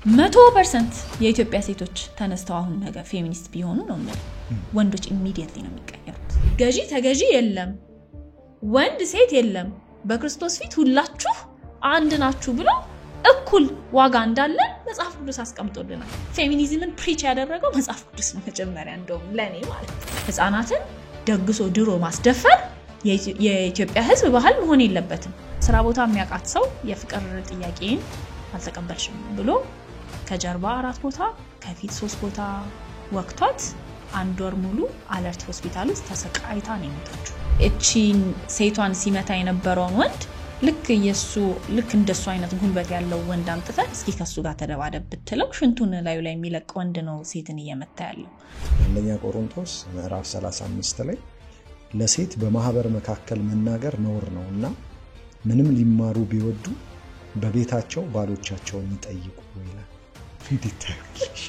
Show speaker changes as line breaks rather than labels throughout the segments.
100% የኢትዮጵያ ሴቶች ተነስተው አሁን ነገ ፌሚኒስት ቢሆኑ ነው ማለት ወንዶች ኢሚዲየትሊ ነው የሚቀየሩት ገዢ ተገዢ የለም ወንድ ሴት የለም በክርስቶስ ፊት ሁላችሁ አንድ ናችሁ ብሎ እኩል ዋጋ እንዳለ መጽሐፍ ቅዱስ አስቀምጦልናል ፌሚኒዝምን ፕሪች ያደረገው መጽሐፍ ቅዱስ ነው መጀመሪያ እንደውም ለኔ ማለት ህፃናትን ደግሶ ድሮ ማስደፈር የኢትዮጵያ ህዝብ ባህል መሆን የለበትም ስራ ቦታ የሚያቃት ሰው የፍቅር ጥያቄን አልተቀበልሽም ብሎ ከጀርባ 4 ቦታ ከፊት 3 ቦታ ወቅቷት አንድ ወር ሙሉ አለርት ሆስፒታል ውስጥ ተሰቃይታ ነው የሞተችው እቺን ሴቷን ሲመታ የነበረውን ወንድ ልክ እንደሱ አይነት ጉልበት ያለው ወንድ አምጥተን እስኪ ከሱ ጋር ተደባደብ ብትለው ሽንቱን ላዩ ላይ የሚለቅ ወንድ ነው ሴትን እየመታ ያለው
አንደኛ ቆሮንቶስ ምዕራፍ 35 ላይ ለሴት በማህበር መካከል መናገር ነውር ነውና ምንም ሊማሩ ቢወዱ በቤታቸው ባሎቻቸውን ይጠይቁ ይላል እንዲታዩልሽ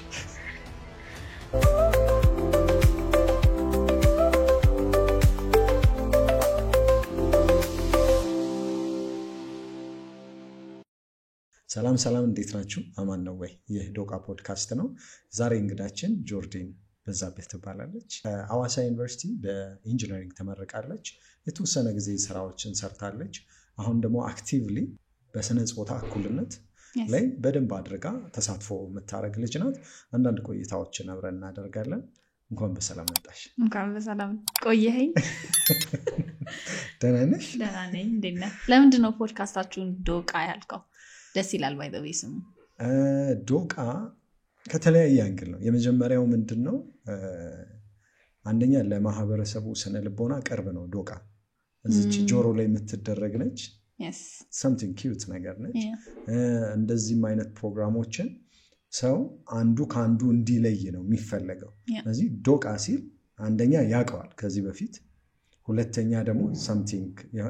ሰላም እንዴት ናችሁ አማን ነው ወይ ይህ ዶቃ ፖድካስት ነው ዛሬ እንግዳችን ጆርዲን በዛብህ ትባላለች አዋሳ ዩኒቨርሲቲ በኢንጂነሪንግ ተመረቃለች የተወሰነ ጊዜ ስራዎችን ሰርታለች አሁን ደግሞ አክቲቭሊ በስነ ጾታ እኩልነት ላይ በደንብ አድርጋ ተሳትፎ የምታረግ ልጅ ናት አንዳንድ ቆይታዎችን አብረን እናደርጋለን እንኳን በሰላም መጣሽ
እንኳን በሰላም ቆየኸኝ
ደህና ነሽ
ደህና ነኝ እንደና ለምንድን ነው ፖድካስታችሁን ዶቃ ያልከው ደስ ይላል ባይ ዘ ዌይ ስሙ
ዶቃ ከተለያየ አንግል ነው የመጀመሪያው ምንድነው አንደኛ ለማህበረሰቡ ስነ ልቦና ቅርብ ነው ዶቃ እዚች ጆሮ ላይ የምትደረግ ነች
yes
something cute ነገር ነች እንደዚህም አይነት ፕሮግራሞችን ሰው አንዱ ካንዱ እንዲለይ ነው የሚፈልገው ስለዚህ ዶቃ ሲል አንደኛ ያቀዋል ከዚህ በፊት ሁለተኛ ደግሞ something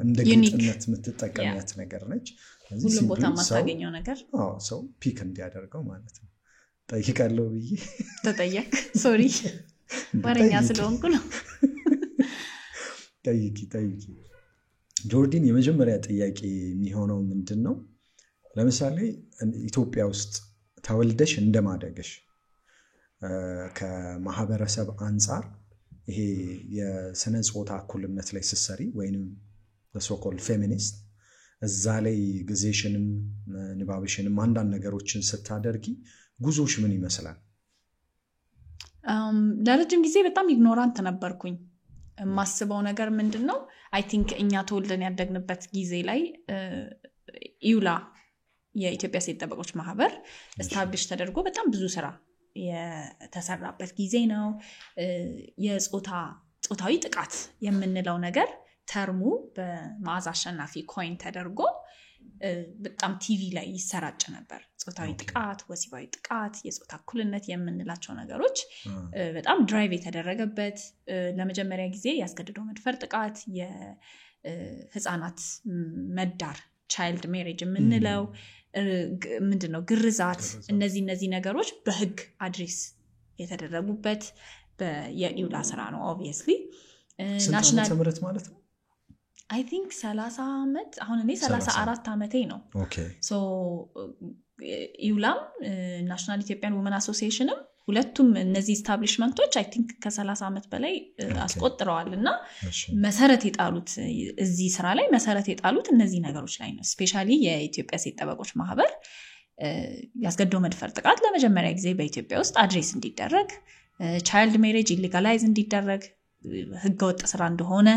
እንደ ግጥነት የምትጠቀሚያት ነገር ነች
ሁሉም ቦታ ማታገኘው ነገር
ሰው ፒክ እንዲያደርገው ማለት ነው ጠይቃለሁ ብዬ
ተጠየቅ ሶሪ ወሬኛ ስለሆንኩ ነው
ጠይቂ ጆርዲን የመጀመሪያ ጥያቄ የሚሆነው ምንድነው ለምሳሌ ኢትዮጵያ ውስጥ ተወልደሽ እንደማደገሽ ከማህበረሰብ አንፃር ይሄ የስነ ጾታ እኩልነት ላይ ሲሰሪ ወይንም ለሶኮል ፌሚኒስት እዛ ላይ ጊዜሽንም ንባብሽንም አንዳንድ ነገሮችን ስታደርጊ ጉዞሽ ምን ይመስላል
ለረጅም ጊዜ በጣም ኢግኖራንት ነበርኩኝ ማስበው ነገር ምንድነው አይ ቲንክ እኛ ተወልደን ያደግንበት ጊዜ ላይ ኢውላ የኢትዮጵያ ሴት ጠበቆች ማህበር ስታብሊሽ ተደርጎ በጣም ብዙ ስራ የተሰራበት ጊዜ ነው የጾታዊ ጥቃት የምንለው ነገር ተርሙ በማዕዛ አሸናፊ ኮይን ተደርጎ በጣም ቲቪ ላይ ይሰራጭ ነበር ጾታዊ ጥቃት ወሲባዊ ጥቃት የጾታ እኩልነት የምንላቸው ነገሮች በጣም ድራይቭ የተደረገበት ለመጀመሪያ ጊዜ ያስገድዶ መድፈር ጥቃት የህፃናት መዳር ቻይልድ ሜሬጅ የምንለው ምንድነው ግርዛት እነዚህ ነገሮች በህግ አድሬስ የተደረጉበት የኢውላ ስራ ነው obviously
ናሽናል ትምህርት ማለት ነው
I think 30 አመት አሁን እኔ 34 አመቴ ነው
ኦኬ
ሶ ኢውላም ናሽናል ኢትዮጵያን ወመን አሶሲዬሽንም ሁለቱም እነዚህ ኤስታብሊሽመንቶች I think ከ30 አመት በላይ አስቆጥረዋልና መሰረት የጣሉት እዚህ ስራ ላይ መሰረት የጣሉት እነዚህ ነገሮች ላይ ነው ስፔሻሊ የኢትዮጵያ ሴት ጠበቆች ማህበር ያስገድዶ መድፈር ጥቃት ለመጀመሪያ ጊዜ በኢትዮጵያ ውስጥ አድሬስ እንዲደረግ ቻይልድ ሜሬጅ ኢሊጋላይዝ እንዲደረግ ህገወጥ ስራ እንደሆነ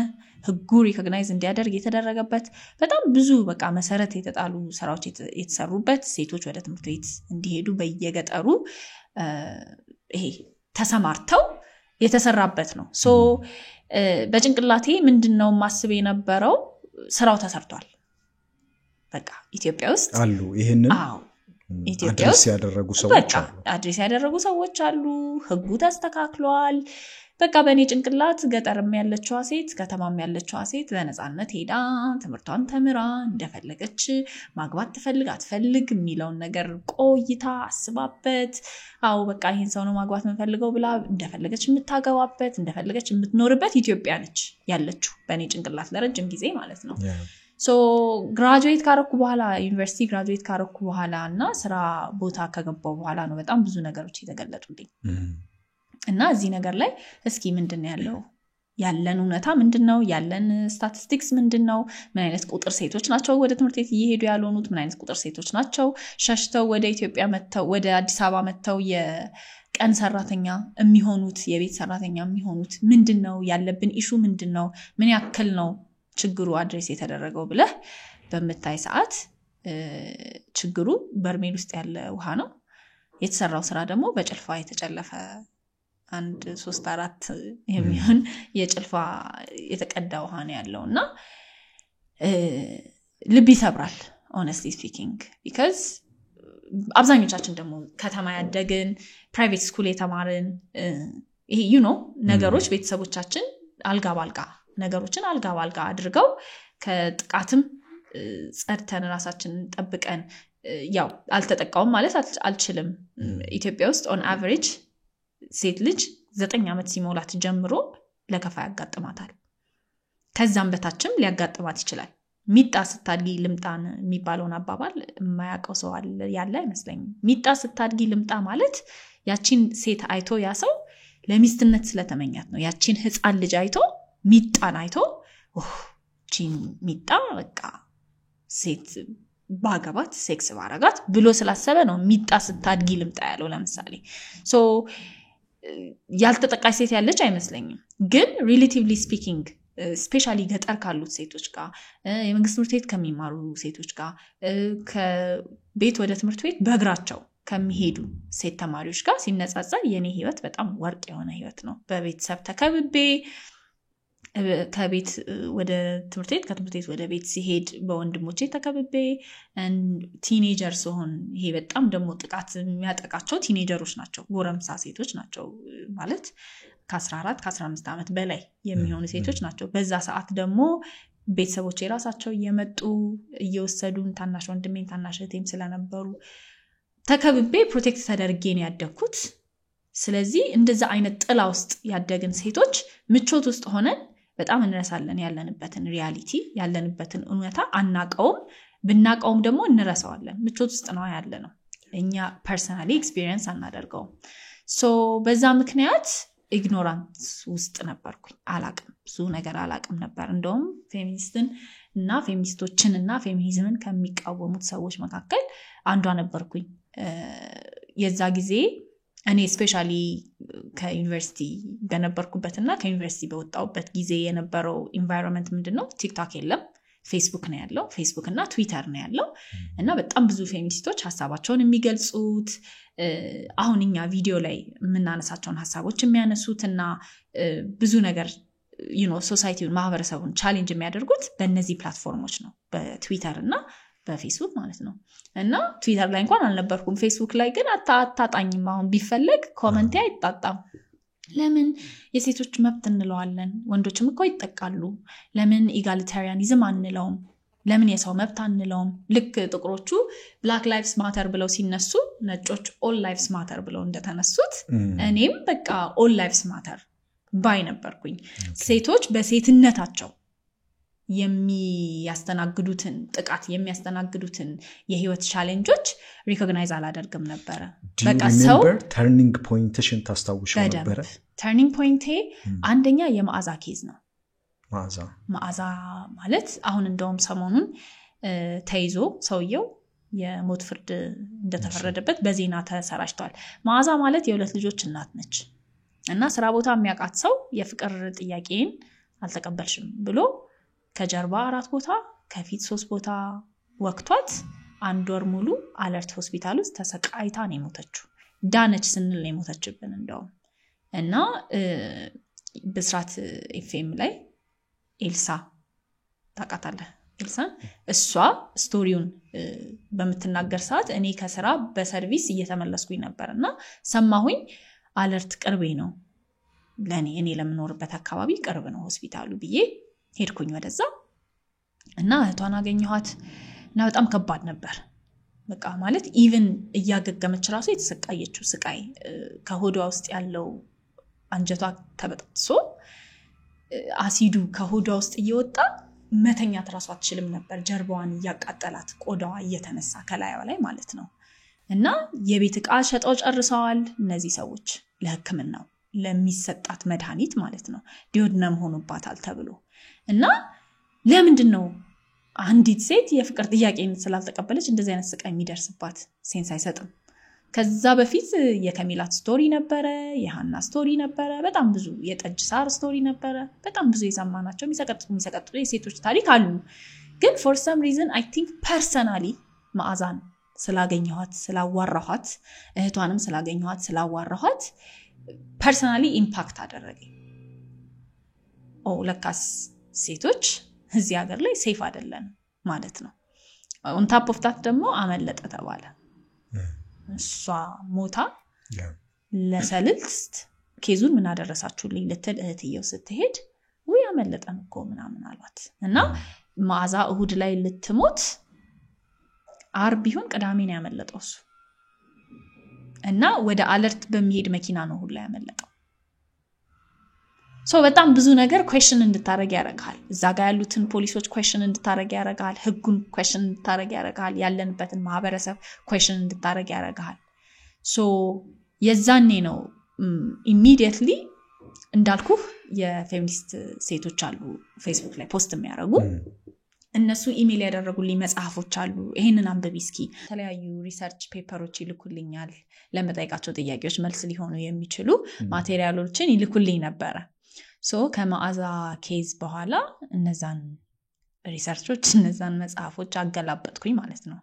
ህጉ ሪኮግናይዝ እንዲያደርግ የተደረገበት በጣም ብዙ በቃ መሰረት የተጣሉ ስራዎች የተሰሩበት ሴቶች ወደ ትምህርት ቤት እንዲሄዱ በየገጠሩ ይሄ ተሰማርተው የተሰራበት ነው ሶ በጭንቅላቴ ምንድነው ማስብ የነበረው ስራው ተሰርቷል በቃ ኢትዮጵያ ውስጥ
አሉ ይሄንን
ኢትዮጵያ ውስጥ አድሬስ ያደረጉ ሰዎች አሉ ህጉ ተስተካክሏል በቃ በእኔ ጭንቅላት ገጠርም ያለችው ሴት ከተማም ያለችው ሴት በነፃነት ሄዳ ትምህርቷን ተምራ እንደፈለገች ማግባት ትፈልግ የሚለውን ነገር ቆይታ አስባበት በቃ ይሄን ሰው ነው ማግባት የምፈልገው ብላ እንደፈለገች የምታገባበት እንደፈለገች የምትኖርበት ኢትዮጵያ ነች ያለችው በእኔ ጭንቅላት ለረጅም ጊዜ ማለት ነው ሶ ግራጁዌት ካረኩ በኋላ ዩኒቨርሲቲ ግራጁዌት ካረኩ በኋላ እና ስራ ቦታ ከገባው በኋላ ነው በጣም ብዙ ነገሮች የተገለጡልኝ እና እዚህ ነገር ላይ እስኪ ምንድነው ያለው ያለን እውነታ ምንድነው ያለን ስታቲስቲክስ ምንድነው ምን አይነት ቁጥር ሴቶች ናቸው ወደ ትምህርት ቤት እየሄዱ ያሉት ምን አይነት ቁጥር ሴቶች ናቸው ሸሽተው ወደ ኢትዮጵያ መተው ወደ አዲስ አበባ መተው የቀን ሰራተኛ የሚሆኑት የቤት ሰራተኛ የሚሆኑት ምንድነው ያለብን ኢሹ ምንድነው ምን ያክል ነው ችግሩ አድሬስ የተደረገው ብለህ በመታይ ሰዓት ችግሩ በርሜል ውስጥ ያለ ውሃ ነው የተሰራው ስራ ደግሞ በጭልፋ የተጨለፈ አንድ 3-4 የሚሆን የጭልፋ የተቀዳ ውሃ ነው ያለውና ልብ ይሰብራል honestly speaking because አብዛኞቻችን ደግሞ ከተማ ያደግን ፕራይቬት ስኩል የተማርን ይሄ you know ነገሮች ቤተሰቦቻችን አልጋ ባልጋ ነገሮችን አልጋ ባልጋ አድርገው ከጥቃትም ጸድተን ራሳችንን ጠብቀን ያው አልተጠቃውም ማለት አልችልም ኢትዮጵያ ውስጥ on average ሴት ልጅ 9 አመት ሲሞላት ጀምሮ ለከፋ ያጋጥማታል ከዛም በታችም ሊያጋጥማት ይችላል ሚጣ ስታድጊ ልምጣን የሚባለውን አባባል የማያውቀው ሰው ያለ አይመስለኝም ሚጣ ስታድጊ ልምጣ ማለት ያቺን ሴት አይቶ ያ ሰው ለሚስትነት ስለተመኛት ነው ያቺን ህፃን ልጅ አይቶ ሚጣን አይቶ ቺን ሚጣ በቃ ሴት ባገባት ሴክስ ባረጋት ብሎ ስላሰበ ነው ሚጣ ስታድጊ ልምጣ ያለው ለምሳሌ ሶ ያልተጠቃሽ ሴት ያለች አይመስለኝም ግን ሪሌቲቭሊ ስፒኪንግ ስፔሻሊ ገጠር ካሉት ሴቶች ጋር የመንግስት ትምህርት ቤት ከሚማሩ ሴቶች ጋር ከቤት ወደ ትምህርት ቤት በእግራቸው ከሚሄዱ ሴት ተማሪዎች ጋር ሲነጻጸር የኔ ህይወት በጣም ወርቅ የሆነ ህይወት ነው በቤተሰብ ተከብቤ ከቤት ወደ ትምህርት ቤት ከትምህርት ቤት ወደ ቤት ሲሄድ በወንድሞቼ ተከብቤ ቲኔጀር ሲሆን ይሄ በጣም ደግሞ ጥቃት የሚያጠቃቸው ቲኔጀሮች ናቸው ጎረምሳ ሴቶች ናቸው ማለት ከ14 ከ15 አመት በላይ የሚሆኑ ሴቶች ናቸው በዛ ሰዓት ደግሞ ቤተሰቦቼ ራሳቸው እየመጡ እየወሰዱን ታናሽ ወንድሜን ታናሽ እህቴም ስለነበሩ ተከብቤ ፕሮቴክት ተደርጌ ነው ያደግኩት ስለዚህ እንደዛ አይነት ጥላ ውስጥ ያደግን ሴቶች ምቾት ውስጥ ሆነን በጣም እንረሳለን ያለንበትን ሪያሊቲ ያለንበትን እውነታ አናቀውም ብናቀውም ደግሞ እንረሳዋለን ምቾት ውስጥ ነው ያለነው እኛ ፐርሰናሊ ኤክስፒሪየንስ አናደርገው ሶ በዛ ምክንያት ኢግኖራንስ ውስጥ ነበርኩኝ አላቅም ብዙ ነገር አላቅም ነበር እንደውም ፌሚኒስትን እና ፌሚኒስቶችን እና ፌሚኒዝምን ከሚቃወሙት ሰዎች መካከል አንዷ ነበርኩኝ የዛ ጊዜ እኔ ስፔሻሊ ከዩኒቨርሲቲ በነበርኩበትና ከዩኒቨርሲቲ በወጣውበት ጊዜ የነበረው ኢንቫይሮንመንት ምንድነው ቲክቶክ የለም ፌስቡክ ነው ያለው ፌስቡክ እና ትዊተር ነው ያለው እና በጣም ብዙ ፌሚኒስቶች ሐሳባቸውን የሚገልጹት አሁን እኛ ቪዲዮ ላይ የምናነሳቸውን ሐሳቦች የሚያነሱትና ብዙ ነገር ሶሳይቲውን ማህበረሰቡን ቻሌንጅ የሚያደርጉት በእነዚህ ፕላትፎርሞች ነው በትዊተር እና በፌስቡክ ማለት ነው እና ትዊተር ላይ እንኳን አልነበርኩም ፌስቡክ ላይ ግን አታጣኝም አሁን ቢፈልግ ኮሜንት አይጣጣም ለምን የሴቶች መብት እንለዋለን ወንዶችም እኮ ይጠቃሉ ለምን ኢጋሊታሪያኒዝም አንለውም ለምን የሰው መብት አንለውም ልክ ጥቁሮቹ ብላክ ላይቭስ ማተር ብለው ሲነሱ ነጮች ኦል ላይቭስ ማተር ብለው እንደተነሱት እኔም በቃ ኦል ላይቭስ ማተር ባይ ነበርኩኝ ሴቶች በሴትነታቸው የሚያስተናግዱትን ጥቃት የሚያስተናግዱትን የህይወት ቻሌንጆች ሪኮግናይዝ አላደርግም ነበር
በቃ ሰው ተርኒንግ ፖይንትሽን ታስታውሽው ነበር
ተርኒንግ ፖይንቴ አንደኛ የማዕዛ ኬዝ ነው ማዕዛ ማለት አሁን እንደውም ሰሞኑን ተይዞ ሰውየው የሞት ፍርድ እንደተፈረደበት በዜና ተሰራጭቷል ማዕዛ ማለት የሁለት ልጆች እናት ነች እና ስራ ቦታ የሚያቃት ሰው የፍቅር ጥያቄን አልተቀበልሽም ብሎ ከጀርባ 4 ቦታ ከፊት 3 ቦታ ወቅቷት 1 ወር ሙሉ አለርት ሆስፒታል ውስጥ ተሰቃይታ ነው የሞተችው ዳነች ስንል ነው የሞተችብን እንደውም እና በስራት ኤፍኤም ላይ ኤልሳ ታቃታለህ ኤልሳን እሷ ስቶሪውን በመተናገር ሰዓት እኔ ከስራ በሰርቪስ እየተመለስኩኝ ነበርና ሰማሁኝ አለርት ቅርቤ ነው ለኔ እኔ ለምኖርበት አካባቢ ቅርብ ነው ሆስፒታሉ ብዬ ሄድኩኝ ወደዛ እና እህቷን አገኘኋት እና በጣም ከባድ ነበር በቃ ማለት ኢቭን እያገገመች ራሱ የተሰቃየችው ስቃይ ከሆዷ ውስጥ ያለው አንጀቷ ተበጥሶ አሲዱ ከሆዷ ውስጥ እየወጣ መተኛት ራሷ አትችልም ነበር ጀርባዋን ያቃጠላት ቆዳዋ እየተነሳ ከላይዋ ላይ ማለት ነው እና የቤት ዕቃ ሸጠው ጨርሰዋል እነዚህ ሰዎች ለህክምናው ለሚሰጣት መድኃኒት ማለት ነው ዲዮድነም ሆኖባታል ተብሎ እና ለምንድነው አንዲት ሴት የፍቅር ጥያቄን ስላልተቀበለች እንደዚህ አይነት ስቃይ የሚደርስባት ሴንስ አይሰጥም ከዛ በፊት የከሚላት ስቶሪ ነበረ የሃና ስቶሪ ነበረ በጣም ብዙ የጠጅ ሳር ስቶሪ ነበረ በጣም ብዙ የሰማናቸው የሚሰቀጥጡ የሴቶች ታሪክ አሉ ግን for some reason I think personally መዓዛን ስላገኘኋት ስላዋራኋት እህቷንም ስላገኘኋት ስላዋራኋት personally impact አደረገኝ ለካስ ሴቶች እዚህ ሀገር ላይ ሴፍ አይደለም ማለት ነው on top of that ደግሞ አመለጠ ተባለ እሷ ሞታ ለሰልስት ኬዙን ምን አደረሳችሁልኝ ልትል እህትየው ስትሄድ ወይ አመለጠን እኮ ምናምን አሏት እና መዓዛ እሁድ ላይ ልትሞት ዓርብ ቢሆን ቅዳሜ ነው ያመለጠው እሱ እና ወደ አለርት በሚሄድ መኪና ነው ሁሉ ያመለጠው በጣም ብዙ ነገር question እንድታረግ ያረጋል እዛ ጋር ያሉትን ፖሊሶች question እንድታረግ ያረጋል ህጉን question እንድታረግ ያረጋል ያለንበትን ማህበረሰብ question እንድታረግ ያረጋል የዛኔ ነው immediately እንዳልኩ የፌሚኒስት ሴቶች አሉ ፌስቡክ ላይ ፖስት የሚያረጉ እነሱ ኢሜል ያደረጉልኝ መጽሐፎች አሉ ይሄንን አንብቢ እስኪ የተለያዩ ሪሰርች ፔፐሮች ይልኩልኛል ለመጠይቃቸው ጥያቄዎች መልስ ሊሆኑ የሚችሉ ማቴሪያሎችን ይልኩልኝ ነበር ከመዓዛ ኬዝ በኋላ እነዛን ሪሰርቾች እነዛን መጽሐፎች አገላበጥኩኝ ማለት ነው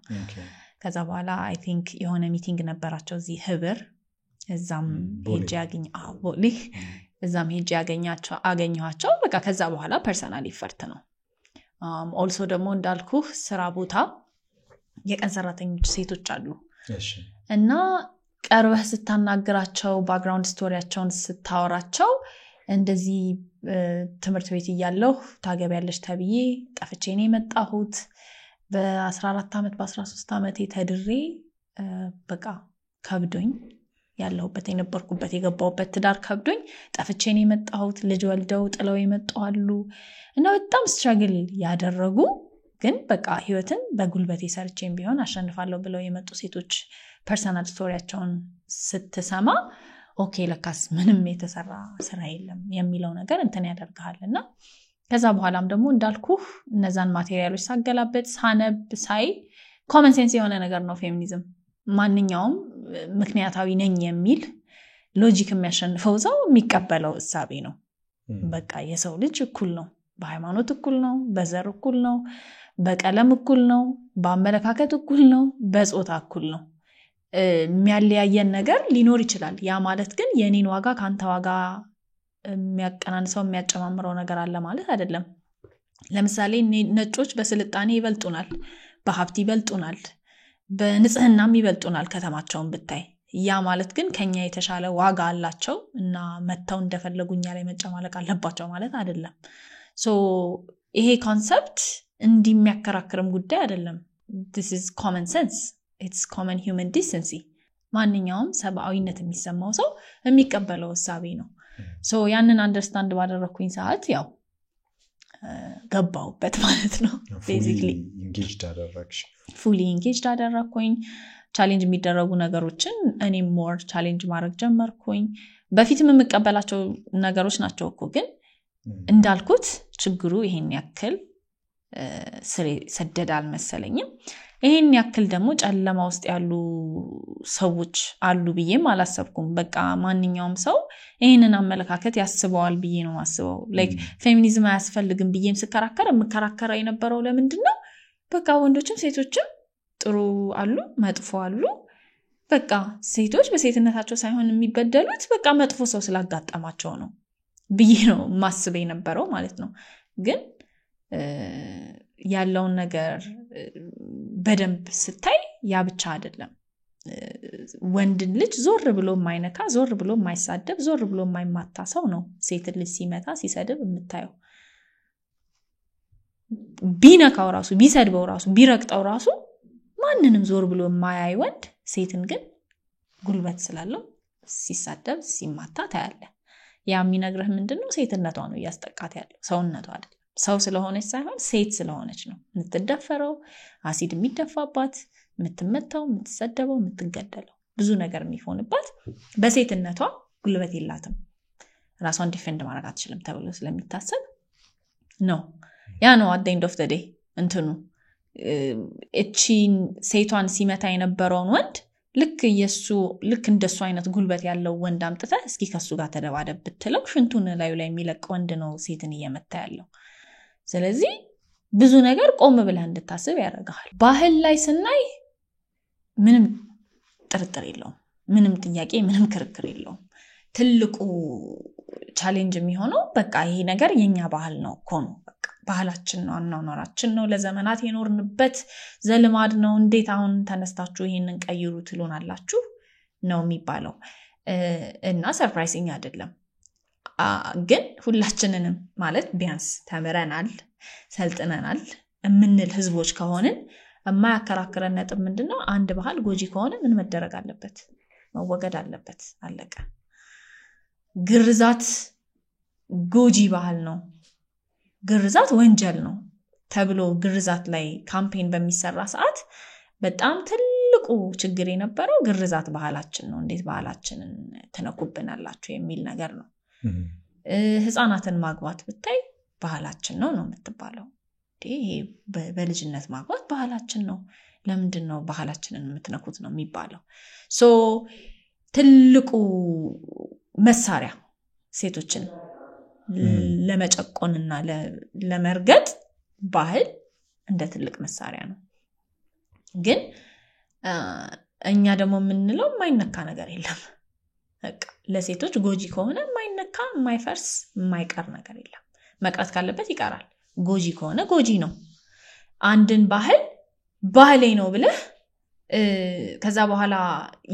ከዛ በኋላ I think የሆነ ሚቲንግ ነበራቸው እዚህ ህብር እዛም ሄጄ እዛም ሄጄ አገኘኋቸው በቃ ከዛ በኋላ ፐርሰናል ይፈርት ነው also ደግሞ እንዳልኩ ስራ ቦታ የቀን ሰራተኞች ሴቶች አሉ እና ቀርበህ ስታናግራቸው ባክግራውንድ ስቶሪያቸውን ስታወራቸው እንደዚህ ትምህርት ቤት እያለሁ ታገቢያለሽ ተብዬ ጠፍቼ ነው የመጣሁት በ14 አመት በ13 አመት ተድሬ በቃ ከብዶኝ ያለሁበት የነበርኩበት የገባሁበት ትዳር ከብዶኝ ጠፍቼ ነው የመጣሁት ልጅ ወልደው ጥለው ይመጣሉ እና በጣም ስትራግል ያደረጉ ግን በቃ ህይወትን በጉልበቴ ሰርቼም ቢሆን አሸንፋለሁ ብለው የመጡ ሴቶች ፐርሰናል ስቶሪያቸውን ስትሰማ ኦኬ ለካስ ምንም የተሰራ ስራ የለም የሚለው ነገር እንትን ያደርጋልና ከዛ በኋላም ደግሞ እንዳልኩ እነዛን ማቴሪያሎች ሳገላበጥ ሳነብ ሳይ ኮመን ሴንስ የሆነ ነገር ነው ፌሚኒዝም ማንኛውም ምክንያታዊ ነኝ የሚል ሎጂክ የሚያሸንፈው ሰው የሚቀበለው እሳቤ ነው በቃ የሰው ልጅ እኩል ነው በሃይማኖት እኩል ነው በዘር እኩል ነው በቀለም እኩል ነው በአመለካከት እኩል ነው በጾታ እኩል ነው የሚያለያየን ነገር ሊኖር ይችላል ያ ማለት ግን የኔን ዋጋ ካንተ ዋጋ የሚያቀናንሰው የሚያጨማምረው ነገር አለ ማለት አይደለም ለምሳሌ ነጮች በስልጣኔ ይበልጡናል በሀብት ይበልጡናል በንጽህናም ይበልጡናል ከተማቸውን ብታይ ያ ማለት ግን ከኛ የተሻለ ዋጋ አላቸው እና መተው እንደፈለጉኛ ላይ መጨማለቅ አለባቸው ማለት አይደለም ይሄ ኮንሰፕት እንዲሚያከራክርም ጉዳይ አይደለም this is common sense it's common human decency ማንኛውም ሰብአዊነት የሚሰማው ሰው የሚቀበለው ሐሳቤ ነው ያንን አንደርስታንድ ባደረኩኝ ሰዓት ያው ገባውበት ማለት ነው basically fully engaged አደረኩኝ ቻሌንጅ የሚደረጉ ነገሮችን እኔ ሞር ቻሌንጅ ማድረግ ጀመርኩኝ በፊትም የምቀበላቸው ነገሮች ናቸው እኮ ግን እንዳልኩት ችግሩ ይሄን ያክል ሰደዳል መሰለኝም ይሄን ያክል ደግሞ ጨለማ ውስጥ ያሉ ሰዎች አሉ ብዬም አላሰብኩም በቃ ማንኛውም ሰው ይሄንን አመለካከት ያስበዋል ብዬ ነው ማስበው ላይክ ፌሚኒዝም አያስፈልግም ብዬም ስከራከራ የነበረው ለምንድነው በቃ ወንዶችም ሴቶችም ጥሩ አሉ መጥፎ አሉ በቃ ሴቶች በሴትነታቸው ሳይሆን የሚበደሉት በቃ መጥፎ ሰው ስላጋጠማቸው ነው ብዬ ነው ማስበው የነበረው ማለት ነው ግን ያለውን ነገር በደንብ ስታይ ያ ብቻ አይደለም ወንድ ልጅ ዞር ብሎ የማይነካ ዞር ብሎ የማይሳደብ ዞር ብሎ የማይማታ ሰው ነው ሴት ልጅ ሲመታ ሲሰድብ የምታየው ቢነካው ራሱ ቢሰድበው ራሱ ቢረግጠው ራሱ ማንንም ዞር ብሎ የማያይ ወንድ ሴትን ግን ጉልበት ስላለው ሲሳደብ ሲማታ ታያለ ያ የሚነግርህ ምንድነው ሴትነቷ ነው ያስጠቃት ያለው ሰውነቷ አይደለም ሰው ስለሆነች ሳይሆን ሴት ስለሆነች ነው የምትደፈረው፣ አሲድ የሚደፋባት፣ የምትመታው፣ የምትሰደበው፣ የምትገደለው፣ ብዙ ነገር የሚሆንባት። በሴትነቷ ጉልበት የላትም፣ ራሷን ዲፌንድ ማድረግ አትችልም ተብሎ ስለሚታሰብ ነው። ያ ነው at the end of the day እንትኑ እቺን ሴቷን ሲመታ የነበረውን ወንድ ልክ እንደሱ አይነት ጉልበት ያለው ወንድ አምጥተህ እስኪ ከሱ ጋር ተደባደብ ብትለው ሽንቱን ላዩ ላይ የሚለቅ ወንድ ነው ሴትን እየመታ ያለው። ስለዚህ ብዙ ነገር ቆም ብለህ እንድታስብ ያደርጋል። ባህል ላይ ስናይ ምንም ጥርጥር የለውም፣ ምንም ጥያቄ፣ ምንም ክርክር የለውም። ትልቁ ቻሌንጅ የሚሆነው በቃ ይሄ ነገር የኛ ባህል ነው እኮ ነው፣ በቃ ባህላችን ነው፣ አኗኗራችን ነው፣ ለዘመናት የኖርንበት ዘልማድ ነው። እንዴት አሁን ተነስታችሁ ይሄንን ቀይሩ ትሉናላችሁ ነው የሚባለው። እና ሰርፕራይዚንግ አይደለም። ግን ሁላችንንም ማለት ቢያንስ ተምረናል፣ ሰልጥነናል የምንል ህዝቦች ከሆንን የማያከራክረን ነጥብ ምንድነው? አንድ ባህል ጎጂ ከሆነ ምን መደረግ አለበት? መወገድ አለበት። አለቀ። ግርዛት ጎጂ ባህል ነው፣ ግርዛት ወንጀል ነው ተብሎ ግርዛት ላይ ካምፔን በሚሰራ ሰዓት በጣም ትልቁ ችግር የነበረው ግርዛት ባህላችን ነው፣ እንዴት ባህላችንን ተነኩብናላችሁ የሚል ነገር ነው። ህፃናትን ማግባት ብታይ ባህላችን ነው የምትባለው። ይሄ በልጅነት ማግባት ባህላችን ነው፣ ለምንድን ነው ባህላችንን የምትነኩት ነው የሚባለው። ሶ ትልቁ መሳሪያ ሴቶችን ለመጨቆንና ለመርገጥ ባህል እንደ ትልቅ መሳሪያ ነው። ግን እኛ ደግሞ የምንለው የማይነካ ነገር የለም። በቃ ለሴቶች ጎጂ ከሆነ የማይነካ የማይፈርስ የማይቀር ነገር የለም። መቅረት ካለበት ይቀራል። ጎጂ ከሆነ ጎጂ ነው። አንድን ባህሌ ነው ብለህ ከዛ በኋላ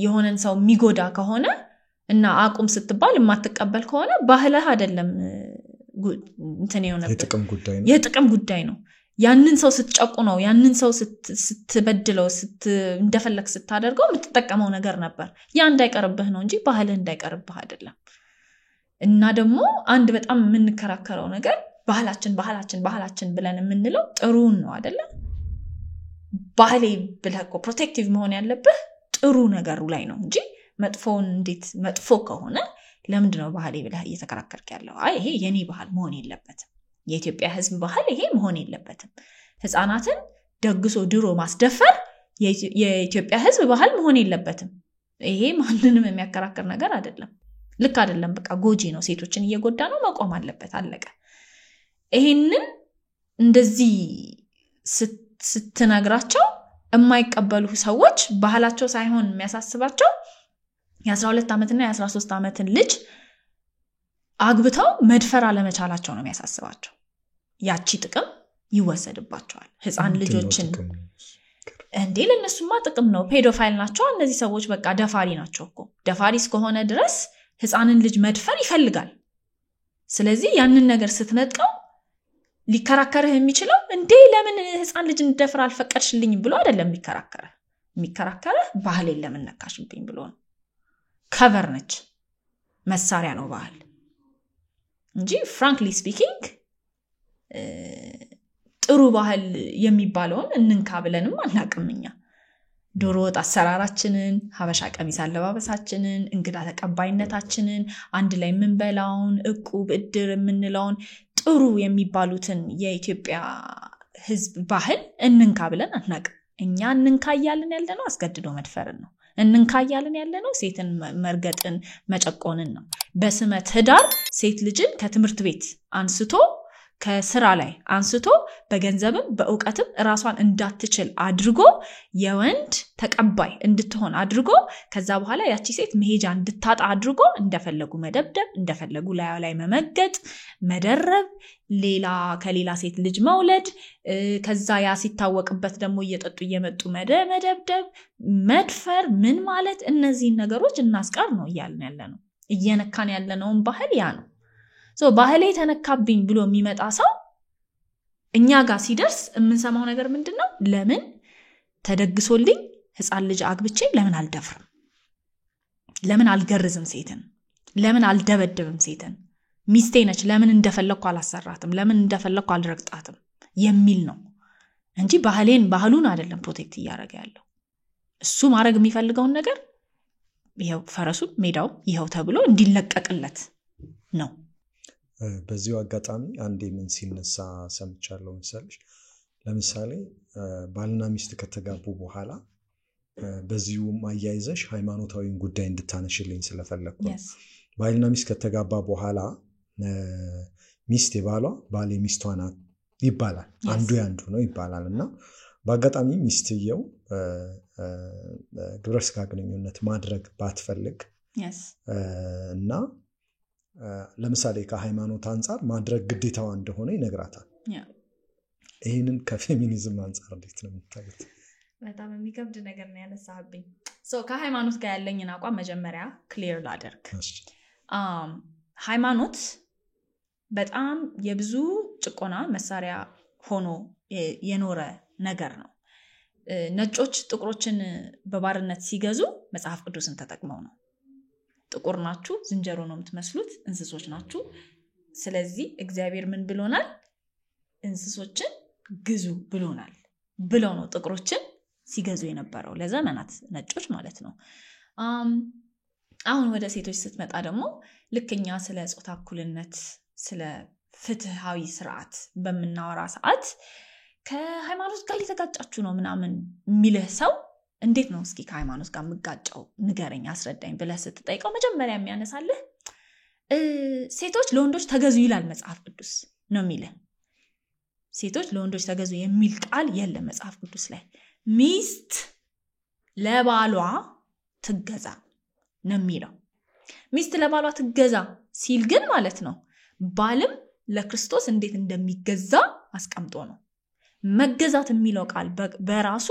የሆነን ሰው የሚጎዳ ከሆነ እና አቁም ስትባል የማትቀበል ከሆነ ባህልህ አይደለም፣ እንትን የሆነበት የጥቅም ጉዳይ ነው። ያንን ሰው ስትጨቁነው፣ ያንን ሰው ስትበድለው፣ እንደፈለክ ስታደርገው የምትጠቀመው ነገር ነበር። ያ እንዳይቀርብህ ነው እንጂ ባህልህ እንዳይቀርብህ አይደለም። እና ደግሞ አንድ በጣም የምንከራከረው ነገር ባህላችን ብለን የምንለው ጥሩን ነው አይደለ? ባህሌ ብለህ እኮ ፕሮቴክቲቭ መሆን ያለብህ ጥሩ ነገሩ ላይ ነው እንጂ መጥፎውን እንዴት መጥፎ ከሆነ ለምንድነው ባህሌ ብለህ እየተከራከርክ ያለው? አይ ይሄ የኔ ባህል መሆን የለበትም፣ የኢትዮጵያ ሕዝብ ባህል ይሄ መሆን የለበትም፣ ህፃናትን ደግሶ ድሮ ማስደፈር የኢትዮጵያ ሕዝብ ባህል መሆን የለበትም። ይሄ ማንንም የሚያከራክር ነገር አይደለም። ልክ አይደለም፣ በቃ ጎጂ ነው፣ ሴቶችን እየጎዳ ነው፣ መቆም አለበት፣ አለቀ። ይሄንን እንደዚህ ስትነግራቸው የማይቀበሉ ሰዎች ባህላቸው ሳይሆን የሚያሳስባቸው የ12 ዓመትና የ13 ዓመትን ልጅ አግብተው መድፈር አለመቻላቸው ነው የሚያሳስባቸው። ያቺ ጥቅም ይወሰድባቸዋል። ህፃን ልጆችን እንዴ ለነሱማ ጥቅም ነው፣ ፔዶፋይል ናቸው እነዚህ ሰዎች፣ በቃ ደፋሪ ናቸው እኮ። ደፋሪ እስከሆነ ድረስ ህፃንን ልጅ መድፈር ይፈልጋል። ስለዚህ ያንን ነገር ስትነጥቀው ሊከራከርህ የሚችለው እንዴ ለምን ህፃን ልጅ እንደፈር አልፈቀድሽልኝ ብሎ አይደለም የሚከራከርህ ባህሌን ለምን ነካሽብኝ ብሎ ነው። ከቨር ነች፣ መሳሪያ ነው ባህል እንጂ ፍራንክሊ ስፒኪንግ ጥሩ ባህል የሚባለውን እንንካ ብለንም አናቅምኛ። ዶሮ ወጥ አሰራራችንን፣ ሀበሻ ቀሚስ አለባበሳችንን፣ እንግዳ ተቀባይነታችንን፣ አንድ ላይ የምንበላውን እቁብ እድር የምንለውን ጥሩ የሚባሉትን የኢትዮጵያ ህዝብ ባህል እንንካ ብለን አናቅም። እኛ እንንካ እያልን ያለነው አስገድዶ መድፈርን ነው። እንንካ እያልን ያለነው ሴትን መርገጥን መጨቆንን ነው። በስመ ትዳር ሴት ልጅን ከትምህርት ቤት አንስቶ ከስራ ላይ አንስቶ በገንዘብም በእውቀትም ራሷን እንዳትችል አድርጎ የወንድ ተቀባይ እንድትሆን አድርጎ ከዛ በኋላ ያቺ ሴት መሄጃ እንድታጣ አድርጎ እንደፈለጉ መደብደብ፣ እንደፈለጉ ላይ መመገጥ፣ መደረብ፣ ከሌላ ሴት ልጅ መውለድ፣ ከዛ ያ ሲታወቅበት ደግሞ እየጠጡ እየመጡ መደብደብ፣ መድፈር፣ ምን ማለት እነዚህን ነገሮች እናስቀር ነው እያልን ያለነው። እየነካን ያለነውን ባህል ያ ነው። ባህሌ ተነካብኝ ብሎ የሚመጣ ሰው እኛ ጋር ሲደርስ የምንሰማው ነገር ምንድነው? ለምን ተደግሶልኝ ህፃን ልጅ አግብቼም ለምን አልደፍርም? ለምን አልገርዝም ሴትን? ለምን አልደበደብም ሴትን? ሚስቴ ነች ለምን እንደፈለኩ አላሰራትም ለምን እንደፈለኩ አልረግጣትም የሚል ነው እንጂ ባህሉን አይደለም ፕሮቴክት ያደረገ ያለው እሱ ማድረግ የሚፈልገውን ነገር ይሄው ፈረሱ ሜዳው ይሄው ተብሎ እንዲለቀቅለት ነው
በዚሁ አጋጣሚ አንዴ ምን ሲነሳ ሰምቻለሁ መሰለሽ ለምሳሌ ባልና ሚስት ከተጋቡ በኋላ በዚሁ ማያይዘሽ ሃይማኖታዊ ጉዳይ እንድታነሽልኝ ስለፈለኩ ባልና ሚስት ከተጋባ በኋላ ሚስት የባሏ ባል የሚስቷ ናት ይባላል አንዱ ያንዱ ነው ይባላልና በአጋጣሚ ሚስትየው ግብረ ስጋ ግንኙነት ማድረግ ባትፈልግ እና ለምሳሌ ከሃይማኖት አንፃር ማድረግ ግዴታዋ እንደሆነ ይነግራታል ይሄንን ከፌሚኒዝም አንፃር እንዴት ነው የምታዩት
በጣም የሚከብድ ነገር ነው ያነሳብኝ ከሃይማኖት ጋር ያለኝን አቋም መጀመሪያ ክሊር ላደርግ ሃይማኖት በጣም የብዙ ጭቆና መሳሪያ ሆኖ የኖረ ነገር ነው ነጮች ጥቁሮችን በባርነት ሲገዙ መጽሐፍ ቅዱስን ተጠቅመው ነው ጥቁር ናችሁ ዝንጀሮ ነው የምትመስሉት እንስሶች ናችሁ ስለዚህ እግዚአብሔር ምን ብሎናል እንስሶችን ግዙ ብሎናል ብለው ነው ጥቁሮችን ሲገዙ የነበረው ለዘመናት ነጮች ማለት ነው አሁን ወደ ሴቶች ስትመጣ ደግሞ ልክኛ ስለ ጾታ እኩልነት ስለ ፍትሃዊ ስርዓት በመናወራ ሰዓት ከሃይማኖት ጋር እየተጋጫችሁ ነው ምናምን የሚልህ ሰው እንዴት ነው እስኪ ከሃይማኖት ጋር መጋጫው ንገረኝ አስረዳኝ ብለህ ስትጠይቀው መጀመሪያ የሚያነሳልህ ሴቶች ለወንዶች ተገዙ ይላል መጽሐፍ ቅዱስ ነው የሚልህ ሴቶች ለወንዶች ተገዙ የሚል ቃል የለም መጽሐፍ ቅዱስ ላይ ሚስት ለባሏ ትገዛ ነው የሚለው ሚስት ለባሏ ትገዛ ሲል ግን ማለት ነው ባልም ለክርስቶስ እንዴት እንደሚገዛ አስቀምጦ ነው መገዛት የሚለው ቃል በራሱ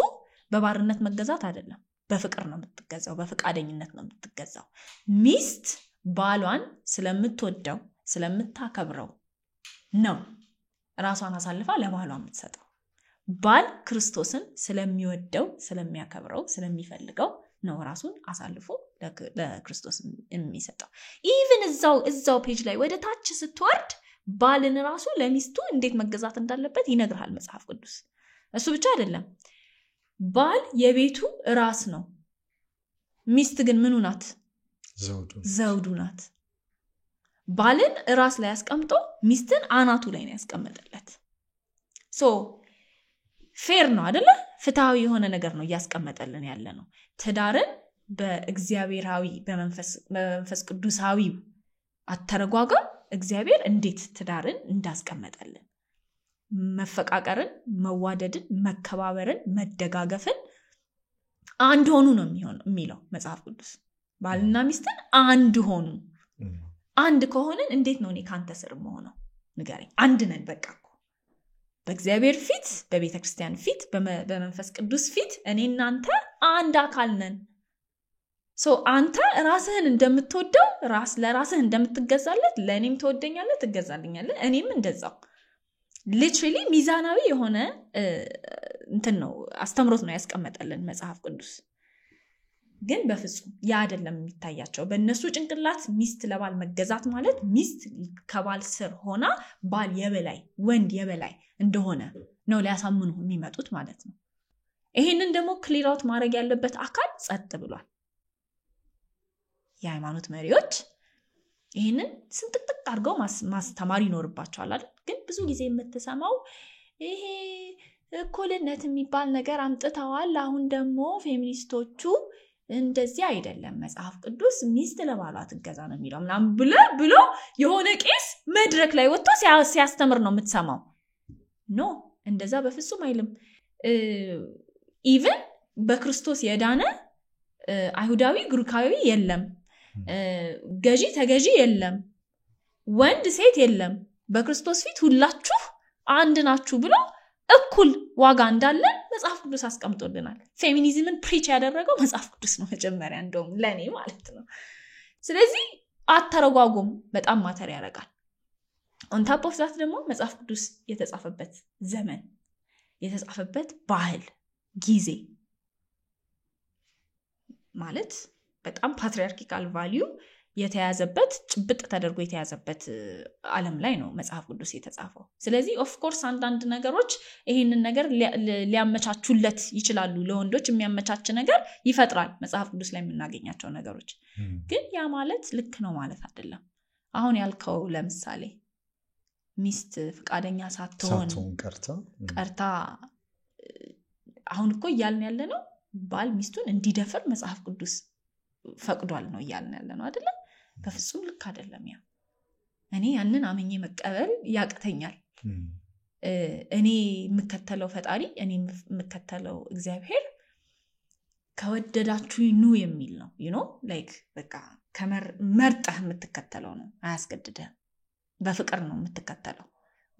በባርነት መገዛት አይደለም በፍቅር ነው የምትገዛው በፍቃደኝነት ነው የምትገዛው ሚስት ባሏን ስለምትወደው ስለምታከብረው ነው ራሷን አሳልፋ ለባሏ የምትሰጠው ባል ክርስቶስን ስለሚወደው ስለሚያከብረው ስለሚፈልገው ነው ራሱን አሳልፎ ለክርስቶስ የሚሰጠው ኢቭን እዛው ፔጅ ላይ ወደ ታች ስትወርድ ባልን ራሱ ለሚስቱ እንዴት መገዛት እንዳለበት ይነግራል መጽሐፍ ቅዱስ እሱ ብቻ አይደለም ባል የቤቱ ራስ ነው ሚስት ግን ምኑ ናት ዘውዱ ናት ባልን ራስ ላይ ያስቀምጦ ሚስትን አናቱ ላይ ነው ያስቀመጠለት ፌር ነው አይደለ ፍትሃዊ የሆነ ነገር ነው ያስቀመጠልን ያለ ነው ትዳርን በእግዚአብሔራዊ በመንፈስ ቅዱሳዊ አተረጓጓም እግዚአብሔር እንዴት ትዳርን እንዳስቀመጠልን መፈቃቀርን መዋደድን መከባበርን መደጋገፍን አንድ ሆኑ ነው የሚለው መጽሐፍ ቅዱስ ባልና ሚስትን አንድ ሆኑ አንድ ከሆነን እንዴት ነው እኔ ካንተ ስር መሆነው ንገረኝ አንድ ነን በቃ በእግዚአብሔር ፊት በቤተክርስቲያን ፊት በመንፈስ ቅዱስ ፊት እኔ እናንተ አንድ አካል ነን አንተ ራስህን እንደምትወደው ለራስህ እንደምትገዛለት ለእኔም ትወደኛለህ ትገዛልኛለህ እኔም እንደዛው ሊትራሊ ሚዛናዊ የሆነ እንትን ነው አስተምሮት ነው ያስቀመጠልን መጽሐፍ ቅዱስ ግን በፍጹም ያ አይደለም የሚታያቸው በእነሱ ጭንቅላት ሚስት ለባል መገዛት ማለት ሚስት ከባል ስር ሆና ባል የበላይ ወንድ የበላይ እንደሆነ ነው ሊያሳምኑ የሚመጡት ማለት ነው ይሄንን ደግሞ ክሊር አውት ማድረግ ያለበት አካል ጸጥ ብሏል የሃይማኖት መሪዎች ይሄንን ስንጥቅጥቅ አድርገው ማስተማር ይኖርባቸዋል አይደል ግን ብዙ ጊዜ የምትሰማው ይሄ እኩልነት የሚባል ነገር አምጥተዋል አሁን ደግሞ ፌሚኒስቶቹ እንደዚህ አይደለም መጽሐፍ ቅዱስ ሚስት ለባሏ ትገዛ ነው የሚለው ምናምን ብሎ የሆነ ቄስ መድረክ ላይ ወጥቶ ሲያስተምር ነው የምትሰማው ኖ እንደዛ በፍጹም አይልም ኢቭን በክርስቶስ የዳነ አይሁዳዊ ግሪካዊ የለም ገዢ ተገዢ የለም ወንድ ሴት የለም በክርስቶስ ፊት ሁላችሁ አንድ ናችሁ ብሎ እኩል ዋጋ እንዳለ መጽሐፍ ቅዱስ አስቀምጦልናል ፌሚኒዝምን ፕሪች ያደረገው መጽሐፍ ቅዱስ ነው መጀመሪያ እንደውም ለኔ ማለት ነው ስለዚህ አተረጓጉም በጣም ማተር ያደርጋል on top of that ደግሞ መጽሐፍ ቅዱስ የተጻፈበት ዘመን የተጻፈበት ባህል ጊዜ ማለት በጣም ፓትሪያርኪካል ቫልዩ የተያዘበት ጭብጥ ተደርጎ የተያዘበት ዓለም ላይ ነው መጽሐፍ ቅዱስ የተጻፈው። ስለዚህ ኦፍ ኮርስ አንዳንድ ነገሮች ይሄንን ነገር ሊያመቻቹለት ይችላሉ። ለወንዶች የሚያመቻች ነገር ይፈጥራል መጽሐፍ ቅዱስ ላይ የምናገኛቸው ነገሮች። ግን ያ ማለት ልክ ነው ማለት አይደለም። አሁን ያልከው ለምሳሌ ሚስት ፍቃደኛ ሳትሆን ቀርታ አሁን እኮ እያልን ያለ ነው ባል ሚስቱን እንዲደፍር መጽሐፍ ቅዱስ ፈቅዷል ነው እያልን ያለ ነው አይደለ? በፍጹም ልክ አይደለም። ያ እኔ ያንን አመኜ መቀበል ያቅተኛል። እኔ የምከተለው ፈጣሪ፣ እኔ የምከተለው እግዚአብሔር ከወደዳችሁ ኑ የሚል ነው። ላይክ በቃ መርጠህ የምትከተለው ነው፣ አያስገድድህም። በፍቅር ነው የምትከተለው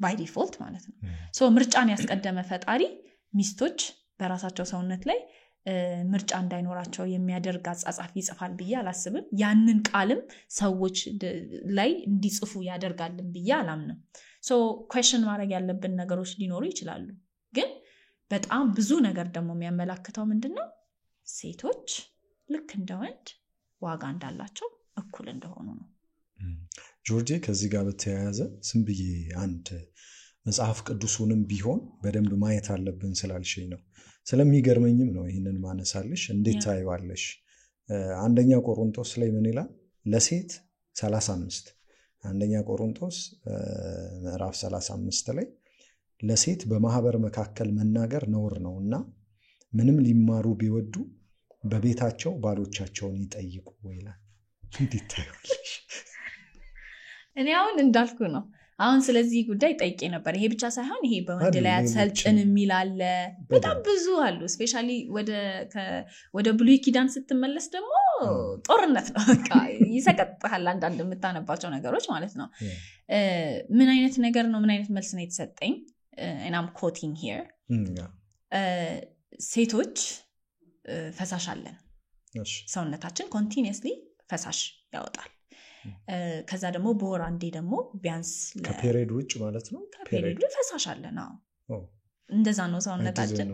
ባይ ዲፎልት ማለት ነው። ሶ ምርጫን ያስቀደመ ፈጣሪ ሚስቶች በራሳቸው ሰውነት ላይ ምርጫ እንዳይኖራቸው የሚያደርግ አጻጻፍ ይጽፋል ብዬ አላስብም። ያንን ቃልም ሰዎች ላይ እንዲጽፉ ያደርጋልን ብዬ አላምንም። ሶ ኩዌስችን ማድረግ ያለብን ነገሮች ሊኖሩ ይችላሉ። ግን በጣም ብዙ ነገር ደግሞ የሚያመላክተው ምንድነው? ሴቶች ልክ እንደ ወንድ ዋጋ እንዳላቸው እኩል እንደሆኑ ነው።
ጆርጂ ከዚህ ጋር በተያያዘ ዝም ብዬ አንድ መጽሐፍ ቅዱሱንም ቢሆን በደንብ ማየት አለብን ስላልሽኝ ነው። ስለሚገርመኝም ነው ይህንን ማነሳልሽ። እንዴት ታይዋለሽ? አንደኛ ቆሮንቶስ ላይ ምን ይላል? ለሴት 35 አንደኛ ቆሮንቶስ ምዕራፍ 35 ላይ ለሴት በማህበር መካከል መናገር ነውር ነውና ምንም ሊማሩ ቢወዱ በቤታቸው ባሎቻቸውን ይጠይቁ ይላል። እንዴት ታይዋለሽ?
እኔ አሁን እንዳልኩ ነው። አሁን ስለዚህ ጉዳይ ጠይቄ ነበር። ይሄ ብቻ ሳይሆን ይሄ በወንድ ላይ አትሰልጥን የሚል አለ። በጣም ብዙ አሉ። ስፔሻሊ ወደ ብሉይ ኪዳን ስትመለስ ደግሞ ጦርነት ነው። በቃ ይሰቀጥሃል አንዳንድ የምታነባቸው ነገሮች ማለት ነው። ምን አይነት ነገር ነው? ምን አይነት መልስ ነው የተሰጠኝ? and I'm quoting here ሴቶች ፈሳሽ አለን። ሰውነታችን ኮንቲኒየስሊ ፈሳሽ ያወጣል። ከዛ ደግሞ በወር አንዴ ደግሞ ቢያንስ
ከፔሪድ ውጭ ማለት ነው
ከፔሪድ ፈሳሽ አለን። እንደዛ ነው ሰውነታችን።